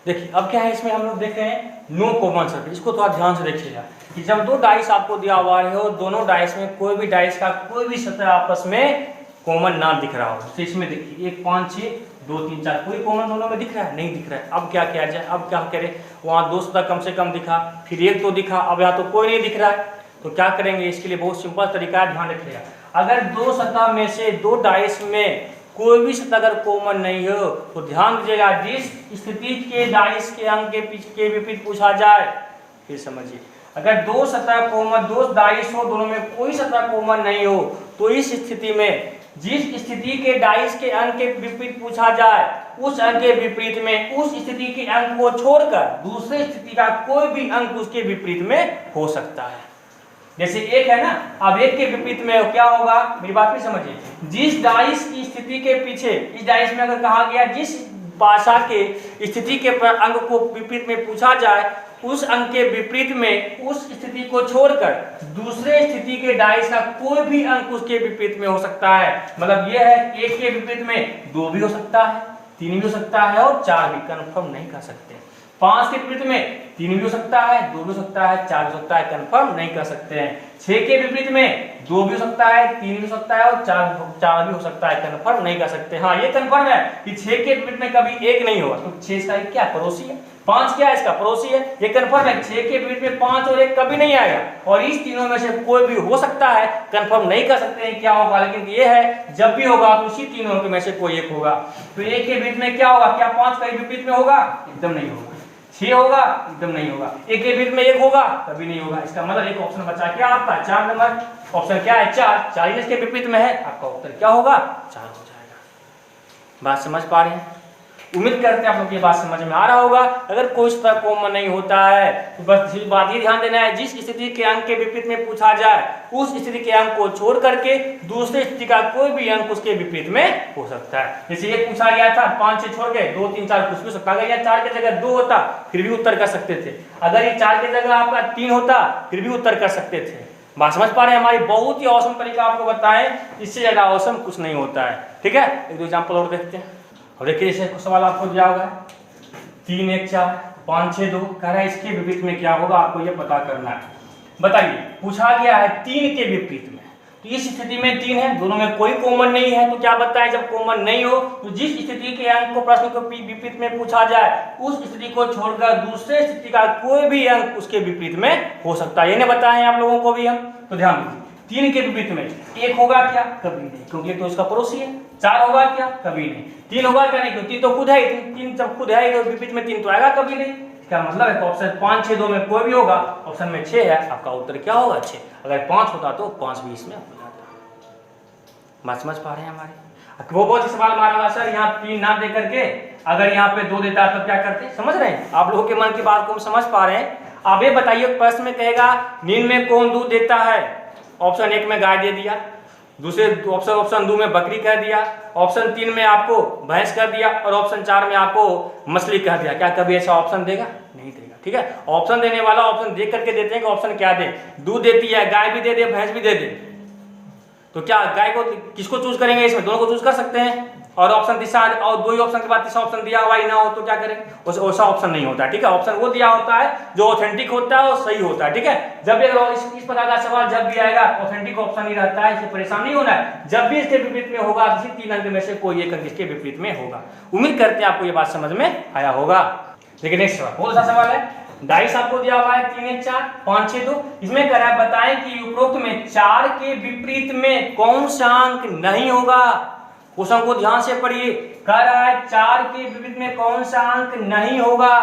देखिए अब क्या है इसमें हम लोग देख रहे हैं नो कॉमन सरफेस। इसको थोड़ा ध्यान से देखिएगा कि जब 2 डाइस आपको दिया हुआ है और दोनों डाइस में कोई भी डाइस का कोई भी सतह आपस में कॉमन ना दिख रहा हो, तो इसमें देखिए 1 5 6 2 3 4 कोई कॉमन दोनों में दिख रहा है, नहीं दिख रहा है। अब क्या किया जाए, अब क्या करें, वहाँ 2 सतह कम से कम दिखा, फिर 1 तो दिखा, अब यहाँ तो कोई नहीं दिख रहा है, तो क्या करेंगे, इसके लिए बहुत सिंपल तरीका है, ध्यान रखिएगा। अगर 2 सतह में से 2 डाइस में कोई भी सतह अगर कॉमन नहीं हो तो ध्यान दीजिएगा, जिस स्थिति के डाइस के अंक के विपरीत पूछा जाए, फिर समझिए, अगर 2 सतह कॉमन, 2 डाइस हो, दोनों में कोई सतह कॉमन नहीं हो, तो इस स्थिति में जिस स्थिति के डाइस के अंक के विपरीत पूछा जाए, उस अंक के विपरीत में उस स्थिति के अंक को छोड़कर दूसरे स्थिति का कोई भी अंक उसके विपरीत में हो सकता है। जैसे 1 है ना, अब 1 के विपरीत में क्या होगा, मेरी बात भी समझिए, जिस डाइस की स्थिति के पीछे, इस डाइस में अगर कहा गया जिस भाषा के स्थिति के अंक को विपरीत में पूछा जाए, उस अंक के विपरीत में उस स्थिति को छोड़कर दूसरे स्थिति के डाइस का कोई भी अंक उसके विपरीत में हो सकता है। मतलब यह है 1 के विपरीत में 2 भी हो सकता है, 3 भी हो सकता है और 4 भी, कंफर्म नहीं कर सकते। 5 के विपरीत में 3 भी हो सकता है, 2 भी हो सकता है, 4 भी हो सकता है, कंफर्म नहीं कर सकते हैं। 6 के विपरीत में 2 भी हो सकता है, 3 भी हो सकता है और 4 भी हो सकता है, कंफर्म नहीं कर सकते। हाँ, ये कंफर्म है कि 6 के विपरीत में कभी 1 नहीं होगा, तो 6 इसका क्या पड़ोसी है, 5 क्या है इसका पड़ोसी है। ये कंफर्म है 6 के विपरीत में 5 और 1 कभी नहीं आएगा, और इस तीनों में से कोई भी हो सकता है, कंफर्म नहीं कर सकते हैं क्या होगा, लेकिन ये है जब भी होगा तो उसी तीनों में से कोई एक होगा। तो 1 के विपरीत में क्या होगा, क्या 5 का विपरीत में होगा, एकदम नहीं होगा। 6 होगा, एकदम नहीं होगा। 1 के विपरीत में 1 होगा, कभी नहीं होगा। इसका मतलब एक ऑप्शन बचा क्या आपका 4 नंबर, ऑप्शन क्या है 4, 4 इसके विपरीत में है, आपका उत्तर क्या होगा 4 हो जाएगा। बात समझ पा रहे हैं? उम्मीद करते हैं आप लोग ये बात समझ में आ रहा होगा। अगर कोई स्तर कॉमन नहीं होता है तो बस इस बात ये ध्यान देना है, जिस स्थिति के अंक के विपरीत में पूछा जाए उस स्थिति के अंक को छोड़ करके दूसरे स्थिति का कोई भी अंक उसके विपरीत में हो सकता है। जैसे ये पूछा गया था 5 से छोड़ के 2 3 4 कुछ भी हो सकता, अगर यह 4 की जगह 2 होता फिर भी उत्तर कर सकते थे, अगर ये 4 की जगह आपका 3 होता फिर भी उत्तर कर सकते थे। बात समझ पा रहे हैं? हमारी बहुत ही औसम तरीका आपको बताएं, इससे ज्यादा औसम कुछ नहीं होता है। ठीक है, एक दो एग्जाम्पल और देखते हैं। और देखिए जैसे सवाल आपको दिया होगा 3 1 4 5 6 2, कह रहा है इसके विपरीत में क्या होगा, आपको ये पता करना है। बताइए, पूछा गया है 3 के विपरीत में, तो इस स्थिति में 3 है, दोनों में कोई कॉमन नहीं है, तो क्या बताएं जब कॉमन नहीं हो तो जिस स्थिति के अंक को प्रश्न को विपरीत में पूछा जाए उस स्थिति को छोड़कर दूसरे स्थिति का कोई भी अंक उसके विपरीत में हो सकता है। ये नहीं बताएं आप लोगों को भी हम, तो ध्यान दीजिए। 3 के विपरीत में 1 होगा क्या, कभी नहीं, क्योंकि तो इसका पड़ोसी है। 4 होगा क्या, कभी नहीं। 3 होगा क्या, नहीं, क्योंकि 3 तो खुद है, 3 जब खुद है तो विपरीत में 3 तो आएगा कभी नहीं। क्या मतलब है, ऑप्शन 5 6 2 में कोई भी होगा, ऑप्शन में 6 है, आपका उत्तर क्या होगा 6। अगर 5 होता तो 5 भी इसमें हो जाता। बात समझ पा रहे हैं हमारे? वो बहुत ही सवाल मारा होगा सर यहाँ 3 ना दे करके अगर यहाँ पे 2 देता तब क्या करते, समझ रहे हैं आप लोगों के मन की बात को हम समझ पा रहे हैं। अब ये बताइए प्रश्न में कहेगा निम्न में कौन दूध देता है, ऑप्शन 1 में गाय दे दिया, दूसरे ऑप्शन 2 में बकरी कह दिया, ऑप्शन 3 में आपको भैंस कर दिया और ऑप्शन 4 में आपको मछली कह दिया। क्या कभी ऐसा ऑप्शन देगा, नहीं देगा। ठीक है, ऑप्शन देने वाला ऑप्शन देख करके देते हैं कि ऑप्शन क्या दे, दूध देती है, गाय भी दे दे, भैंस भी दे दे, तो क्या गाय को किसको चूज करेंगे, इसमें दोनों को चूज कर सकते हैं। और ऑप्शन तीसरा और 2 ही ऑप्शन के बाद तीसरा ऑप्शन दिया हुआ ही ना हो तो क्या करेंगे, वैसा ऑप्शन नहीं होता है। ठीक है, ऑप्शन वो दिया होता है जो ऑथेंटिक होता है और सही होता है। ठीक है, जब भी इस प्रकार का सवाल जब भी आएगा ऑथेंटिक ऑप्शन ही रहता है, इससे परेशान नहीं होना है। जब भी इसके विपरीत में होगा इसी 3 अंक में से कोई एक अंक इसके विपरीत में होगा। उम्मीद करते हैं आपको ये बात समझ में आया होगा। लेकिन नेक्स्ट सवाल बहुत अच्छा सवाल है, डाइस आपको दिया हुआ है 3 1 4 5 6 2, इसमें कह रहा है बताएं कि उपरोक्त में 4 के विपरीत में कौन सा अंक नहीं होगा। क्वेश्चन को ध्यान से पढ़िए, कह रहा है 4 के विपरीत में कौन सा अंक नहीं होगा।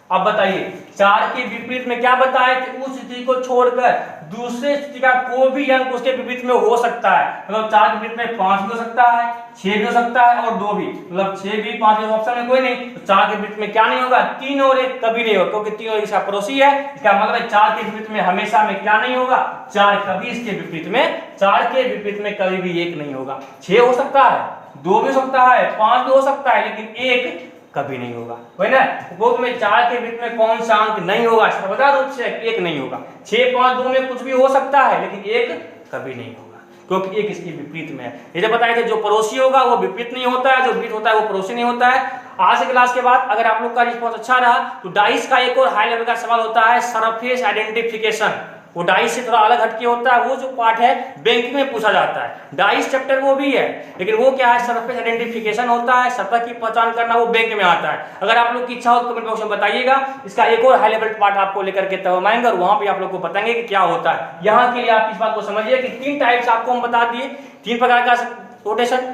अब बताइए 4 के विपरीत में क्या बताए कि उस स्थिति को छोड़कर दूसरे स्थिति का कोई भी अंक उसके विपरीत में हो सकता है। मतलब 4 के विपरीत में 5 भी हो सकता है, 6 भी हो सकता है और 2 भी, मतलब 6 भी 5 भी ऑप्शन में कोई नहीं, तो 4 के विपरीत में क्या नहीं होगा, 3 और 1 कभी नहीं होगा, क्योंकि 3 और 1 इसका पड़ोसी है। इसका मतलब है 4 के विपरीत में हमेशा में क्या नहीं होगा, 4 कभी इसके विपरीत में 4 के विपरीत में कभी भी 1 नहीं होगा। 6 हो सकता है, 2 भी हो सकता है, 5 भी हो सकता है, लेकिन 1 कभी नहीं होगा। वही ना, उपरोक्त में 4 के बीच में कौन सा अंक नहीं होगा, सर्वदा रूप से 1 नहीं होगा। 6 5 2 में कुछ भी हो सकता है लेकिन 1 कभी नहीं होगा, क्योंकि 1 इसके विपरीत में है। ये जब बताए थे जो पड़ोसी होगा वो विपरीत नहीं होता है, जो विपरीत होता है वो पड़ोसी नहीं होता है। आज के क्लास के बाद अगर आप लोग का रिस्पॉन्स अच्छा रहा तो डाइस का एक और हाई लेवल का सवाल होता है सरफेस आइडेंटिफिकेशन। वो डाइस से थोड़ा अलग हटके होता है, वो जो पार्ट है बैंकिंग में पूछा जाता है। डाइस चैप्टर वो भी है लेकिन वो क्या है, सरफेस आइडेंटिफिकेशन होता है, सतह की पहचान करना, वो बैंक में आता है। अगर आप लोग की इच्छा हो तो कमेंट बॉक्स में बताइएगा, इसका एक और हाई लेवल पार्ट आपको लेकर के तब हम आएंगे और वहां पे आप लोग को बताएंगे कि क्या होता है। यहाँ के लिए आप इस बात को समझिए कि 3 टाइप्स आपको हम बता दिए, 3 प्रकार का rotation,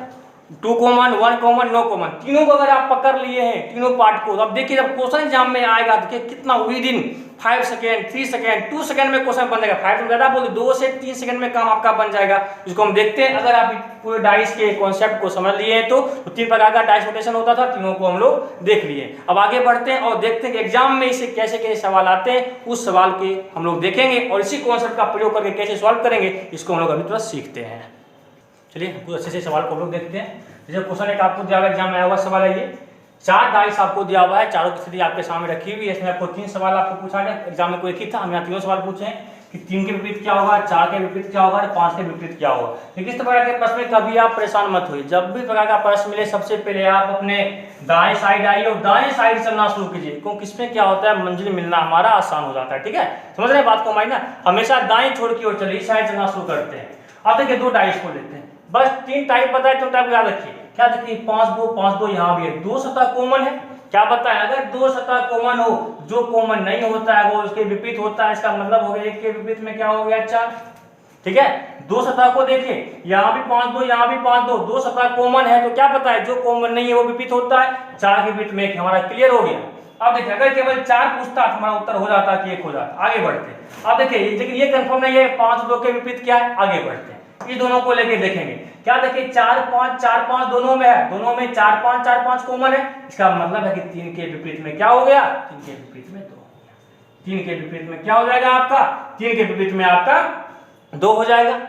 2 common, 1 common, no common, तीनों को अगर आप पकड़ लिए हैं तीनों पार्ट को, अब देखिए जब क्वेश्चन एग्जाम में आएगा देखिए कितना with in 5 second 3 second 2 second में क्वेश्चन बन जाएगा। 5 से ज्यादा बोले 2 से 3 सेकेंड में काम आपका बन जाएगा। इसको हम देखते हैं, अगर आप पूरे डाइस के कॉन्सेप्ट को समझ लिए हैं तो 3 प्रकार का डाइस रोटेशन होता था, तीनों को हम लोग देख लिए। अब आगे बढ़ते हैं और देखते हैं कि एग्जाम में इसे कैसे कैसे सवाल आते हैं, उस सवाल के हम लोग देखेंगे और इसी कॉन्सेप्ट का प्रयोग करके कैसे सॉल्व करेंगे इसको हम लोग अभी थोड़ा सीखते हैं। चलिए कुछ अच्छे से सवाल को हम लोग देखते हैं। जैसे क्वेश्चन एक आपको दिया हुआ एग्जाम में आया हुआ सवाल है, ये 4 डाइस आपको दिया हुआ है, चारों की स्थिति आपके सामने रखी हुई है। इसमें आपको 3 सवाल आपको पूछा गया, एग्जाम में कोई एक ही था, हम यहाँ तीनों सवाल पूछे हैं कि 3 के विपरीत क्या होगा, 4 के विपरीत क्या होगा और 5 के विपरीत क्या होगा। लेकिन इस प्रकार के प्रश्न में कभी आप परेशान मत होइए, जब भी प्रकार का प्रश्न मिले सबसे पहले आप अपने दाएं साइड आइए और दाएं साइड चलना शुरू कीजिए, क्योंकि इसमें क्या होता है मंजिल मिलना हमारा आसान हो जाता है। ठीक है, समझ रहे हैं बात को हमारी ना, हमेशा दाएं छोड़ की ओर चलिए, इस साइड चलना शुरू करते हैं। अब देखिए 2 डाइस को लेते हैं, बस 3 टाइप बताए तो टाइप याद रखिए। क्या देखिए 5 2 5 2 यहाँ भी है, 2 सतह कॉमन है। क्या बताएं, अगर 2 सतह कॉमन हो, जो कॉमन नहीं होता है वो उसके विपरीत होता है, इसका मतलब हो गया 1 के विपरीत में क्या हो गया 4। ठीक है, 2 सतह को देखिए, यहाँ भी 5 2 यहाँ भी 5 2, 2 सतह कॉमन है तो क्या पता है जो कॉमन नहीं है वो विपरीत होता है, 4 के विपरीत में 1, हमारा क्लियर हो गया। अब देखिए अगर केवल 4 पूछता तो हमारा उत्तर हो जाता कि 1 हो जाता। आगे बढ़ते हैं, अब देखिए लेकिन ये कंफर्म नहीं है 5 2 के विपरीत क्या है, आगे बढ़ते हैं, इस दोनों को लेके देखेंगे। क्या देखिए 4 5 दोनों में है, दोनों में 4 5 कॉमन है, इसका मतलब है कि 3 के विपरीत में क्या हो गया, 3 के विपरीत में 2 हो गया। 3 के विपरीत में क्या हो जाएगा आपका, 3 के विपरीत में आपका 2 हो जाएगा।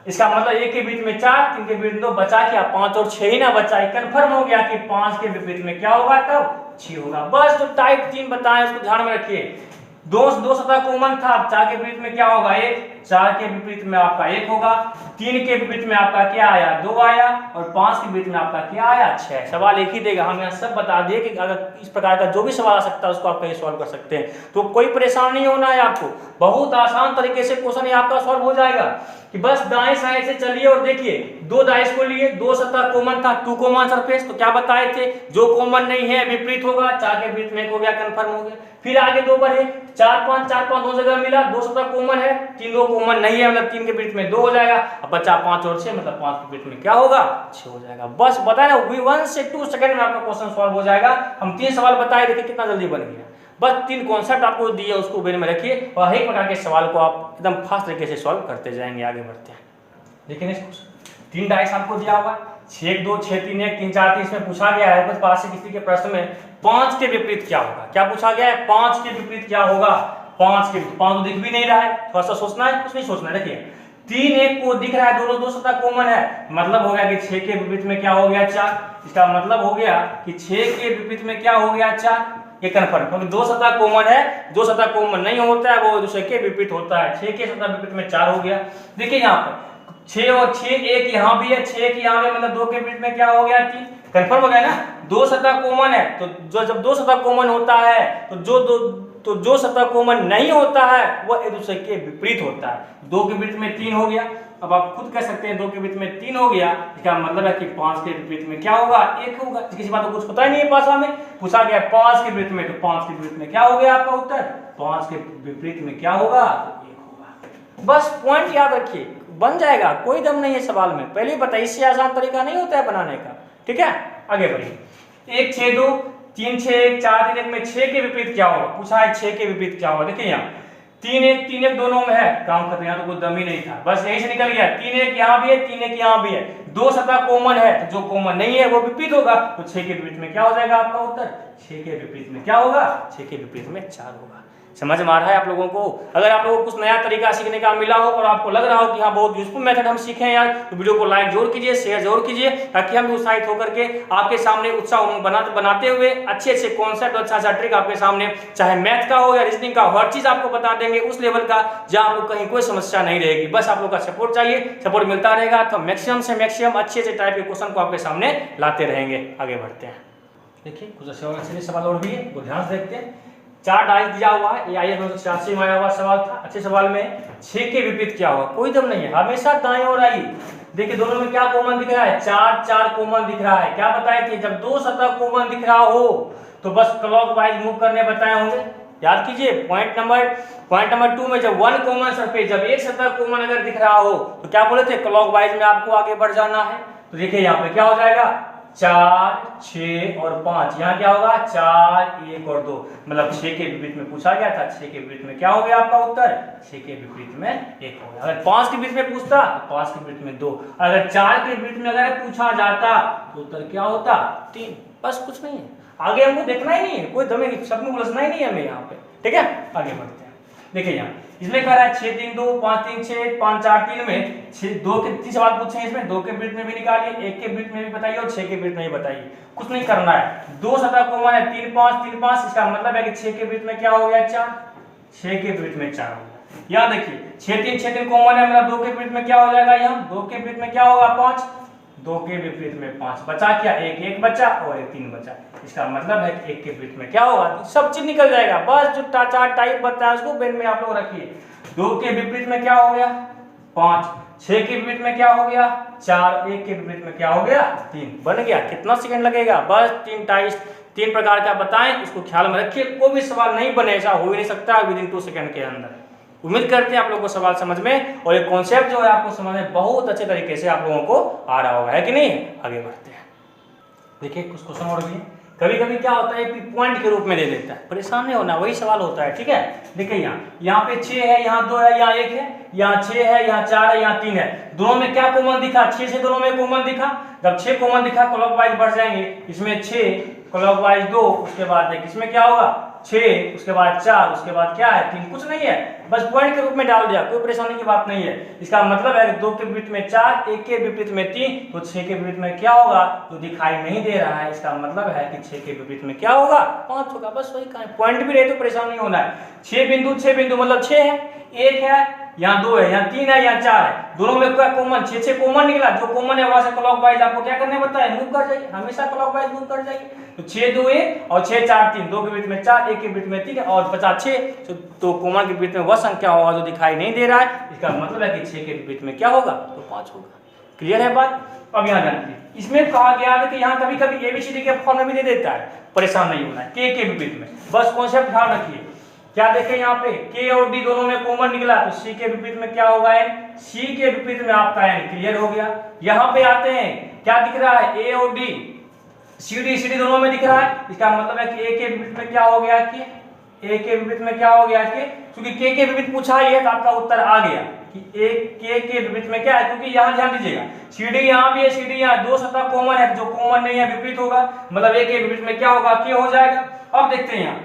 इसका मतलब 1 के विपरीत में 4, 3 के विपरीत में 2, बचा क्या 5 और 6 ही ना बचा, कंफर्म हो गया कि 5 के विपरीत में क्या होगा तब 6 होगा। बस जो टाइप 3 बताएं उसको ध्यान में रखिए। 2 सतह कॉमन था, 4 के विपरीत में क्या होगा 1, 4 के विपरीत में आपका 1 होगा, 3 के विपरीत में आपका क्या आया 2 आया और 5 के विपरीत में आपका क्या आया 6। सवाल एक ही देगा, हम यहाँ सब बता दिए कि अगर इस प्रकार का जो भी सवाल आ सकता है उसको आप कहीं सॉल्व कर सकते हैं, तो कोई परेशान नहीं होना है आपको, बहुत आसान तरीके से क्वेश्चन ये आपका सॉल्व हो जाएगा। कि बस दाएं साइड से चलिए और देखिए 2 डाइस को लिए, 2 सतह कॉमन था, 2 कॉमन सरफेस, तो क्या बताए थे जो कॉमन नहीं है विपरीत होगा, 4 के विपरीत में 1 हो गया, कंफर्म हो गया। फिर आगे 2 बढ़े, 4 5 दो जगह मिला, 2 सतह कॉमन है, 3 2 कॉमन नहीं है, मतलब 3 के विपरीत में 2 हो जाएगा, अब बचा 5 और 6, मतलब 5 के विपरीत में क्या होगा 6 हो जाएगा। बस बताया ना, 1 से 2 सेकंड में आपका क्वेश्चन सॉल्व हो जाएगा। हम 3 सवाल बताए, देखिए कितना जल्दी बन गया। बस 3 कॉन्सेप्ट आपको दिए, उसको बेन में रखिए और हर एक प्रकार के सवाल को आप एकदम फास्ट तरीके से सॉल्व करते जाएंगे। आगे बढ़ते हैं, देखिए इसको 3 डाइस आपको दिया हुआ है, 6 1 2 6 3 1 3 4 3, इसमें पूछा गया है कुछ पास से किसी के प्रश्न में 5 के विपरीत क्या होगा। क्या पूछा गया है, 5 के विपरीत क्या होगा, 5 के 5 तो दिख भी नहीं रहा है, थोड़ा सा सोचना है, कुछ नहीं सोचना है। देखिए 3 1 को दिख रहा है, दोनों 2 सतह कॉमन है, मतलब हो गया कि 6 के विपरीत में क्या हो गया 4, इसका मतलब हो गया कि 6 के विपरीत में क्या हो गया 4, ये कंफर्म, क्योंकि 2 सतह कॉमन है, 2 सतह कॉमन नहीं होता है वो दूसरे के विपरीत होता है। 6 के सतह विपरीत में 4 हो गया। देखिए यहाँ पर 6 और 6 1 यहाँ भी है, 6 की यहाँ भी, मतलब 2 के विपरीत में क्या हो गया 3, कंफर्म हो गया ना। 2 सतह कॉमन है तो जब 2 सतह कॉमन होता है तो जो सतह कॉमन नहीं होता है वह एक दूसरे के विपरीत होता है। 2 के विपरीत में 3 हो गया, अब आप खुद कह सकते हैं 2 के विपरीत में 3 हो गया, इसका मतलब है कि 5 के विपरीत में क्या होगा 1 होगा। किसी बात को कुछ पता ही नहीं है, भाषा में पूछा गया 5 के विपरीत में, तो 5 के विपरीत में क्या हो गया आपका उत्तर, 5 के विपरीत में क्या होगा 1 होगा। बस पॉइंट याद रखिए, बन जाएगा, कोई दम नहीं है सवाल में, पहले ही बताइए, इससे आसान तरीका नहीं होता है बनाने का। ठीक है, आगे बढ़िए। 1 6 2 3 6 1 4 3 1 में 6 के विपरीत क्या होगा, पूछा है 6 के विपरीत क्या होगा। देखिए यहाँ 3 1 दोनों में है, काम खत्म, यहाँ तो कोई दम ही नहीं था, बस यही से निकल गया। 3 1 यहाँ भी है, 3 1 यहाँ भी है, 2 सतह कॉमन है, तो जो कॉमन नहीं है वो विपरीत होगा, तो 6 के विपरीत में क्या हो जाएगा आपका उत्तर, 6 के विपरीत में क्या होगा, 6 के विपरीत में 4 होगा। समझ में आ रहा है आप लोगों को? अगर आप लोगों को कुछ नया तरीका सीखने का मिला हो और आपको लग रहा हो कि हाँ बहुत यूजफुल मेथड हम सीखे हैं यार, तो वीडियो को लाइक जरूर कीजिए, शेयर जरूर कीजिए, ताकि हम उत्साहित होकर के आपके सामने उत्साह बनाते हुए अच्छे अच्छे कॉन्सेप्ट और अच्छा ट्रिक आपके सामने, चाहे मैथ का हो या रीजनिंग का, हर चीज आपको बता देंगे उस लेवल का जहाँ आपको कहीं कोई समस्या नहीं रहेगी। बस आप लोग का सपोर्ट चाहिए, सपोर्ट मिलता रहेगा तो मैक्सिमम से मैक्सिमम अच्छे अच्छे टाइप के क्वेश्चन को आपके सामने लाते रहेंगे। आगे बढ़ते हैं, देखिए कुछ अच्छे सवाल और भी है, वो ध्यान से देखते हैं। 4 डाइस दिया हुआ है, ये आइए 1986 में आया हुआ सवाल था। अच्छे सवाल में 6 के विपरीत क्या होगा, कोई दम नहीं है, हमेशा दाएं ओर आइए। देखिए दोनों में क्या कॉमन दिख रहा है, 4 4 कॉमन दिख रहा है। क्या बताए थे, जब 2 सतह कॉमन दिख रहा हो तो बस क्लॉकवाइज मूव करने बताए होंगे, याद कीजिए। पॉइंट नंबर 2 में जब 1 कॉमन सरफेस, जब एक सतह कॉमन अगर दिख रहा हो तो क्या बोले थे, क्लॉकवाइज में आपको आगे बढ़ जाना है। तो देखिए यहाँ पे क्या हो जाएगा, 4 6 और 5, यहाँ क्या होगा 4 1 और 2, मतलब 6 के विपरीत में पूछा गया था, 6 के विपरीत में क्या हो गया आपका उत्तर, 6 के विपरीत में 1 हो गया। अगर 5 के विपरीत में पूछता तो 5 के विपरीत में 2, अगर 4 के विपरीत में अगर पूछा जाता तो उत्तर क्या होता 3। बस कुछ नहीं है, आगे हमको देखना ही नहीं है, कोई दमे सब में उलझना ही नहीं है हमें यहाँ पे। ठीक है, आगे बढ़ते हैं। देखिए यहाँ इसमें कह रहा है 6 3 2 5 3 6 5 4 3 में 2 के 3 सवाल पूछे हैं इसमें, 2 के वृत्त में भी निकालिए, 1 के वृत्त में भी बताइए और 6 के वृत्त में भी बताइए। कुछ नहीं करना है, 2 सतह कॉमन है 3 5 3 5, इसका मतलब है कि 6 के वृत्त में क्या हो गया 4, 6 के वृत्त में 4 हो गया। यहाँ देखिए 6 3 कॉमन है, मतलब 2 के वृत्त में क्या हो जाएगा, यहाँ 2 के वृत्त में क्या होगा 5, 2 के विपरीत में 5 बचा, क्या 1 1 बचा और 1 3 बचा। इसका मतलब है कि 1 के विपरीत में क्या होगा, तो सब चीज निकल जाएगा। बस जो चार टाइप बताया उसको पेन में आप लोग रखिए। 2 के विपरीत में क्या हो गया 5, 6 के विपरीत में क्या हो गया 4, 1 के विपरीत में क्या हो गया 3, बन गया। कितना सेकंड लगेगा, बस 3 प्रकार का बताएं, उसको ख्याल में रखिए। कोई भी सवाल नहीं बने, ऐसा हो ही नहीं सकता विदिन 2 सेकंड के अंदर। उम्मीद करते हैं आप लोगों को सवाल समझ में और ये कॉन्सेप्ट जो है आपको समझ में बहुत अच्छे तरीके से आप लोगों को आ रहा होगा, है कि नहीं। आगे बढ़ते हैं, देखिए कुछ क्वेश्चन और भी कभी कभी क्या होता है कि पॉइंट के रूप में दे देता है, परेशान नहीं होना, वही सवाल होता है, ठीक है। देखिए यहाँ पे 6 है, यहाँ 2 है, यहाँ 1 है, यहाँ 6 है, यहाँ 4 है, यहाँ 3 है। दोनों में क्या कॉमन दिखा, 6 से दोनों में कॉमन दिखा। जब 6 कॉमन दिखा क्लॉकवाइज बढ़ जाएंगे, इसमें 6 क्लॉकवाइज 2, उसके बाद देख इसमें क्या होगा 6, उसके बाद 4, उसके बाद क्या है 3, कुछ नहीं है, बस पॉइंट के रूप में डाल दिया, कोई परेशानी की बात नहीं है। इसका मतलब है कि 2 के विपरीत में 4, 1 के विपरीत में 3, तो 6 के विपरीत में क्या होगा, तो दिखाई नहीं दे रहा है। इसका मतलब है कि 6 के विपरीत में क्या होगा 5 होगा, बस वही कहा। पॉइंट भी रहे तो परेशान नहीं होना है। 6 बिंदु मतलब 6 है, 1 है, यहाँ 2 है, यहाँ 3 है, यहाँ 4 है। दोनों में क्या कॉमन, 6 कॉमन निकला, जो कॉमन है वहां से क्लॉकवाइज आपको क्या करने बताया, मूव कर जाइए, हमेशा क्लॉकवाइज मूव कर जाइए। तो 6 2 1 और 6 4 3, 2 के बीच में 4, 1 के बीच में 3 और बचा 6, तो कॉमन के बीच में वह संख्या होगा जो दिखाई नहीं दे रहा है। इसका मतलब है कि 6 के बीच में क्या होगा, तो 5 होगा। क्लियर है बात। अब यहाँ जानते हैं, इसमें कहा गया है कि यहाँ कभी कभी एबीसीडी के फॉर्म में भी दे देता है, परेशान नहीं होना है। के विपरीत में बस कॉन्सेप्ट ध्यान रखिए। क्या देखें यहाँ पे के और डी दोनों में कॉमन निकला, तो सी के विपरीत में क्या होगा एन, सी के विपरीत में आपका एन। क्लियर हो गया। यहाँ पे आते हैं, क्या दिख रहा है ए और डी, सी डी दोनों में दिख रहा है। इसका मतलब है कि ए के विपरीत में क्या हो गया कि ए के विपरीत में क्या हो गया कि, क्योंकि के विपरीत पूछा ही है तो आपका उत्तर आ गया कि एक के विपरीत में क्या है, क्योंकि यहाँ ध्यान दीजिएगा सी डी यहाँ भी है, सी डी यहाँ, 2 सतह कॉमन है, जो कॉमन नहीं है विपरीत होगा, मतलब ए के विपरीत में क्या होगा के हो जाएगा। अब देखते हैं यहाँ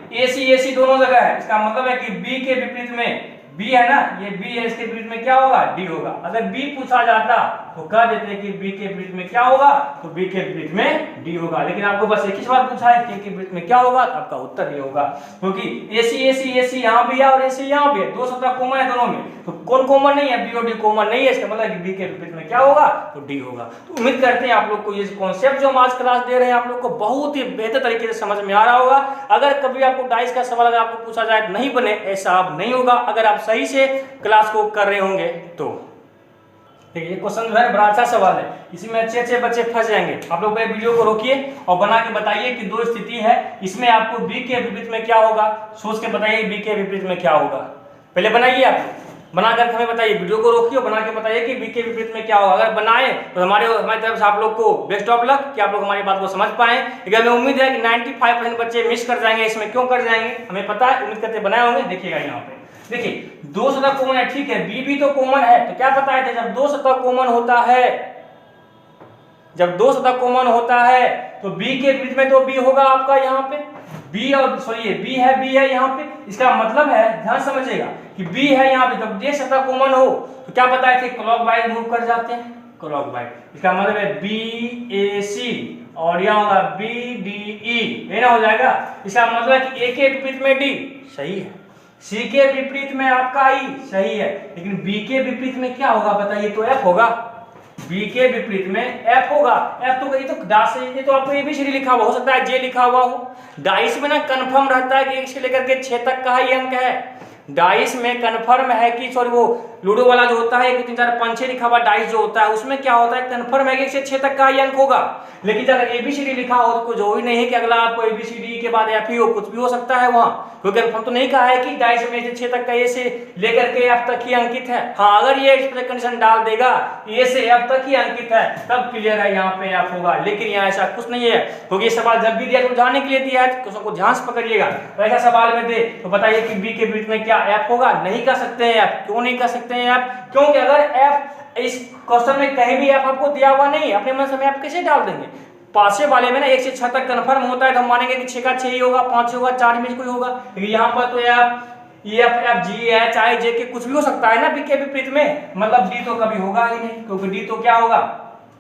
AC दोनों जगह है, इसका मतलब है कि B के विपरीत में B है ना, ये B है, इसके विपरीत में क्या होगा D होगा। अगर B पूछा जाता तो कह देते कि B के विपरीत में क्या होगा, तो B के विपरीत में D होगा। लेकिन आपको बस एक ही सवाल पूछा है K के विपरीत में क्या होगा, तो आपका उत्तर ये होगा, क्योंकि AC यहाँ भी है और AC यहाँ भी है, 2 सतह कॉमन है दोनों में, तो कौन कॉमन नहीं है, B और D कॉमन नहीं है। इसका मतलब है कि B के विपरीत में क्या होगा, तो D होगा। तो उम्मीद करते हैं आप लोग को ये कॉन्सेप्ट जो हम आज क्लास दे रहे हैं आप लोग को बहुत ही बेहतर तरीके से समझ में आ रहा होगा। अगर कभी आपको डाइस का सवाल अगर आपको पूछा जाए नहीं बने, ऐसा अब नहीं होगा अगर आप सही से क्लास को कर रहे होंगे तो। देखिए ये क्वेश्चन जो है बड़ा अच्छा सवाल है, इसी में अच्छे बच्चे फंस जाएंगे। आप लोग पहले वीडियो को रोकिए और बना के बताइए कि 2 स्थिति है, इसमें आपको B के विपरीत में क्या होगा, सोच के बताइए B के विपरीत में क्या होगा। पहले बनाइए, आप बनाकर हमें बताइए, वीडियो को रोकिए और बना के बताइए कि B के विपरीत में क्या होगा। अगर बनाए तो हमारी तरफ से आप लोग को बेस्ट ऑफ लक कि आप लोग हमारी बात को समझ पाए। लेकिन हमें उम्मीद है कि 95% बच्चे मिस कर जाएंगे। इसमें क्यों कर जाएंगे हमें पता है, उम्मीद करते बनाए होंगे। देखिएगा यहाँ पे देखिए 2 सतह कॉमन है, ठीक है, B भी तो कॉमन है, तो क्या बताए थे जब 2 सतह कॉमन होता है, जब 2 सतह कॉमन होता है तो B के विपरीत में तो B होगा आपका यहाँ पे, B और सॉरी B है यहाँ पे। इसका मतलब है ध्यान समझिएगा कि B है यहाँ पे, जब ये सतह कॉमन हो तो क्या बताए थे क्लॉकवाइज मूव कर जाते हैं, क्लॉकवाइज। इसका मतलब है BAC और यहाँ होगा BDE, ये ना हो जाएगा। इसका मतलब है कि A के विपरीत में D सही है, C के विपरीत में आपका I सही है, लेकिन B के विपरीत में क्या होगा बताइए, तो F होगा। B के विपरीत में F होगा। F तो ये तो दास है, ये तो आपको ABCD लिखा हुआ हो सकता है J लिखा हुआ हो। डाइस में ना कंफर्म रहता है कि 1 से लेकर के 6 तक का ही अंक है। डाइस में कंफर्म है कि सॉरी वो लूडो वाला जो होता है 1 2 3 4 5 6 लिखा हुआ डाइस जो होता है उसमें क्या होता है, कंफर्म है कि 1 से 6 तक का ही अंक होगा। लेकिन अगर ABCD लिखा हो तो कुछ हो ही नहीं है कि अगला आपको ABCD के बाद F ही हो, कुछ भी हो सकता है वहां, क्योंकि कंफर्म तो नहीं कहा है कि डाइस में 1 से 6 तक का A से लेकर के F तक ही अंकित है। हाँ, अगर ये एक्सप्रेशन कंडीशन डाल देगा A से F तक ही अंकित है तब क्लियर है यहाँ पे F होगा। लेकिन यहाँ ऐसा कुछ नहीं है, क्योंकि ये सवाल जब भी दिया तो समझाने के लिए दिया है, क्वेश्चन को ध्यान से पकड़िएगा। ऐसा सवाल में दे तो बताइए कि B के बीच में क्या F होगा, नहीं कर सकते हैं F। क्यों नहीं कर सकते हैं F, क्योंकि अगर F इस क्वेश्चन में कहीं भी F आपको दिया हुआ नहीं है, अपने मन से हम F कैसे डाल देंगे। पासे वाले में ना 1 से 6 तक कंफर्म होता है तो हम मानेंगे कि 6 का 6 ही होगा, 5 होगा, 4 में कोई होगा, लेकिन यहाँ पर तो F E F F G H I J K कुछ भी हो सकता है ना बी के विपरीत में, मतलब डी तो कभी होगा ही नहीं, क्योंकि डी तो क्या होगा,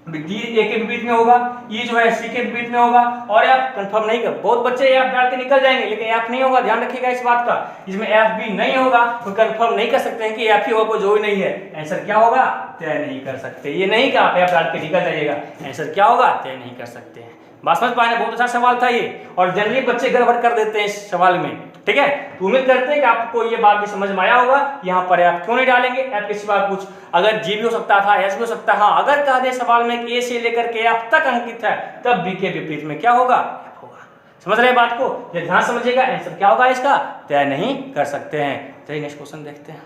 डी ए के विपरीत में होगा, ई जो है सी के विपरीत में होगा, और एफ कंफर्म नहीं कर, बहुत बच्चे एफ डाल के निकल जाएंगे, लेकिन एफ नहीं होगा, ध्यान रखिएगा इस बात का, इसमें एफ भी नहीं होगा तो कंफर्म नहीं कर सकते हैं कि एफ ही होगा, कोई जो ही नहीं है, आंसर क्या होगा, तय नहीं कर सकते। ये नहीं कि आप एफ डाल के निकल जाइएगा, आंसर क्या होगा, तय नहीं कर सकते हैं। बात समझ पाए, बहुत अच्छा सवाल था ये, और जनरली बच्चे गड़बड़ कर देते हैं इस सवाल में, ठीक है। तो उम्मीद करते हैं कि आपको ये बात भी समझ में आया होगा। यहाँ पर आप क्यों नहीं डालेंगे, एफ के सिवा कुछ, अगर जी भी हो सकता था, एस भी हो सकता है, हाँ अगर कह दे सवाल में कि ए से लेकर के एफ तक अंकित है, तब बी के विपरीत में क्या होगा, एफ होगा। समझ रहे बात को, ये ध्यान समझिएगा, आंसर क्या होगा इसका, तय नहीं कर सकते हैं। चलिए नेक्स्ट क्वेश्चन देखते हैं।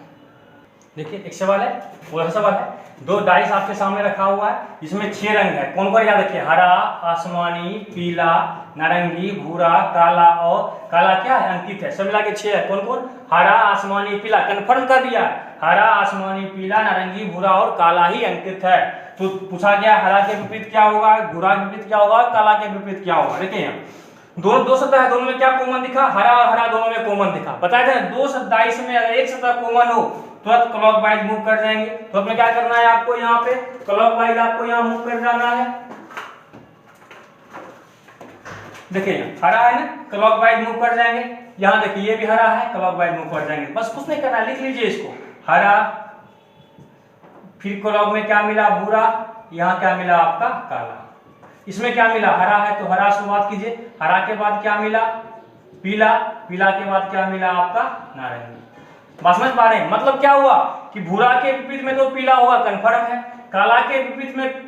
देखिए एक सवाल है, वो सवाल है, दो डाइस आपके सामने रखा हुआ है, जिसमें 6 रंग है, कौन कौन याद रखिए, हरा, आसमानी, पीला, नारंगी, भूरा, काला, और काला क्या है, अंकित है, सब मिला के 6 है, कौन कौन, हरा, आसमानी, पीला, कंफर्म कर दिया, हरा, आसमानी, पीला, नारंगी, भूरा और काला ही अंकित है। तो पूछा गया हरा के विपरीत क्या होगा, भूरा के विपरीत क्या होगा, काला के विपरीत क्या होगा। देखिए यहाँ दोनों दो सतह है, दोनों में क्या कॉमन दिखा, हरा और हरा दोनों में कॉमन दिखा, बताया था दो डाइस में अगर एक सतह कॉमन हो तुरंत क्लॉकवाइज मूव कर जाएंगे। तो अपने क्या करना है, आपको यहाँ पे क्लॉकवाइज आपको यहाँ मूव कर जाना है। देखिए हरा है ना, क्लॉकवाइज मूव कर जाएंगे, यहाँ देखिए ये भी हरा है, क्लॉकवाइज मूव कर जाएंगे, बस कुछ नहीं करना है, लिख लीजिए इसको, हरा, फिर क्लॉक में क्या मिला, भूरा, यहाँ क्या मिला आपका, काला, इसमें क्या मिला, हरा है तो हरा शुरुआत कीजिए, हरा के बाद क्या मिला, पीला, पीला के बाद क्या मिला आपका, नारंगी। बात समझ पा रहे हैं, मतलब क्या हुआ कि भूरा के विपरीत में तो पीला होगा, कंफर्म है, काला के विपरीत में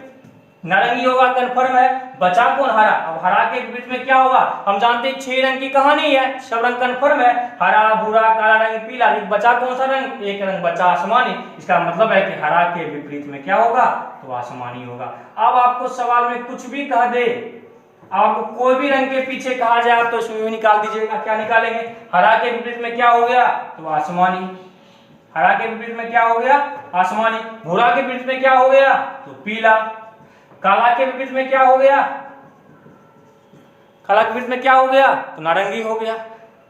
नारंगी होगा, कंफर्म है, बचा कौन, हरा। अब हरा के विपरीत में क्या होगा, हम जानते हैं 6 रंग की कहानी है, सब रंग कंफर्म है, हरा, भूरा, काला, रंग, पीला, बचा कौन सा रंग, एक रंग बचा, आसमानी। इसका मतलब है कि हरा के विपरीत में क्या होगा, तो आसमानी होगा। अब आपको सवाल में कुछ भी कह दे, आपको कोई भी रंग के पीछे कहा जाए तो इसमें निकाल दीजिएगा, क्या निकालेंगे, हरा के विपरीत में क्या हो गया, तो आसमानी, हरा के विपरीत में क्या हो गया, आसमानी, भूरा के विपरीत में क्या हो गया, तो पीला, काला के विपरीत में क्या हो गया, काला के विपरीत में क्या हो गया, तो नारंगी हो गया।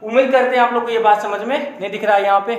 उम्मीद करते हैं आप लोग को ये बात समझ में नहीं दिख रहा है, यहाँ पे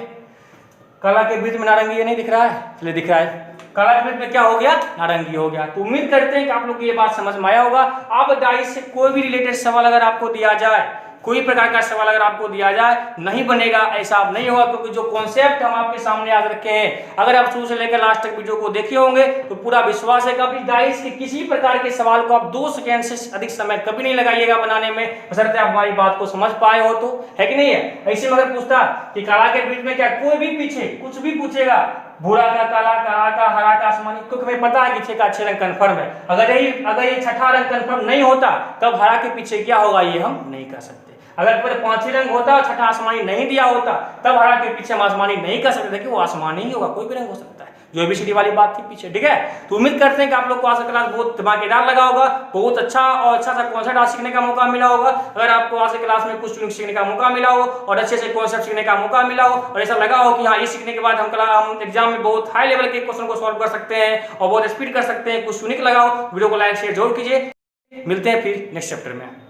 काला के विपरीत में नारंगी ये नहीं दिख रहा है, चलिए दिख रहा है, काला के विपरीत में क्या हो गया, नारंगी हो गया। तो उम्मीद करते हैं कि आप लोग को ये बात समझ में आया होगा। अब डाइस से कोई भी रिलेटेड सवाल अगर आपको दिया जाए, कोई प्रकार का सवाल अगर आपको दिया जाए, नहीं बनेगा, ऐसा आप नहीं होगा, क्योंकि जो कॉन्सेप्ट हम आपके सामने याद रखे हैं, अगर आप शुरू से लेकर लास्ट तक वीडियो को देखे होंगे तो पूरा विश्वास है कि डाइस के किसी प्रकार के सवाल को आप 2 सेकेंड से अधिक समय कभी नहीं लगाइएगा बनाने में, बशर्ते आप हमारी बात को समझ पाए हो तो, है कि नहीं है। ऐसे में अगर पूछता कि काला के बीच में क्या, कोई भी पीछे कुछ भी पूछेगा, भूरा का, काला का, हरा का, आसमानी, क्योंकि हमें पता है कि 6 का 6 रंग कंफर्म है। अगर ये छठा रंग कंफर्म नहीं होता तब हरा के पीछे क्या होगा, ये हम नहीं कर सकते। अगर पूरे 5 ही रंग होता और छठा आसमानी नहीं दिया होता तब हरा के पीछे हम आसमानी नहीं कर सकते थे, कि वो आसमानी ही होगा, कोई भी रंग हो सकता है, जो एबीसीडी वाली बात थी पीछे, ठीक है। तो उम्मीद करते हैं कि आप लोग को आज का क्लास बहुत धमाकेदार लगा होगा, बहुत अच्छा और अच्छा सा कॉन्सेप्ट आज सीखने का मौका मिला होगा। अगर आपको आज के क्लास में कुछ यूनिक सीखने का मौका मिला हो और अच्छे से कॉन्सेप्ट सीखने का मौका मिला हो, और ऐसा लगा हो कि हाँ ये सीखने के बाद हम एग्जाम में बहुत हाई लेवल के क्वेश्चन को सॉल्व कर सकते हैं और बहुत स्पीड कर सकते हैं, कुछ यूनिक लगा हो, वीडियो को लाइक शेयर जरूर कीजिए। मिलते हैं फिर नेक्स्ट चैप्टर में।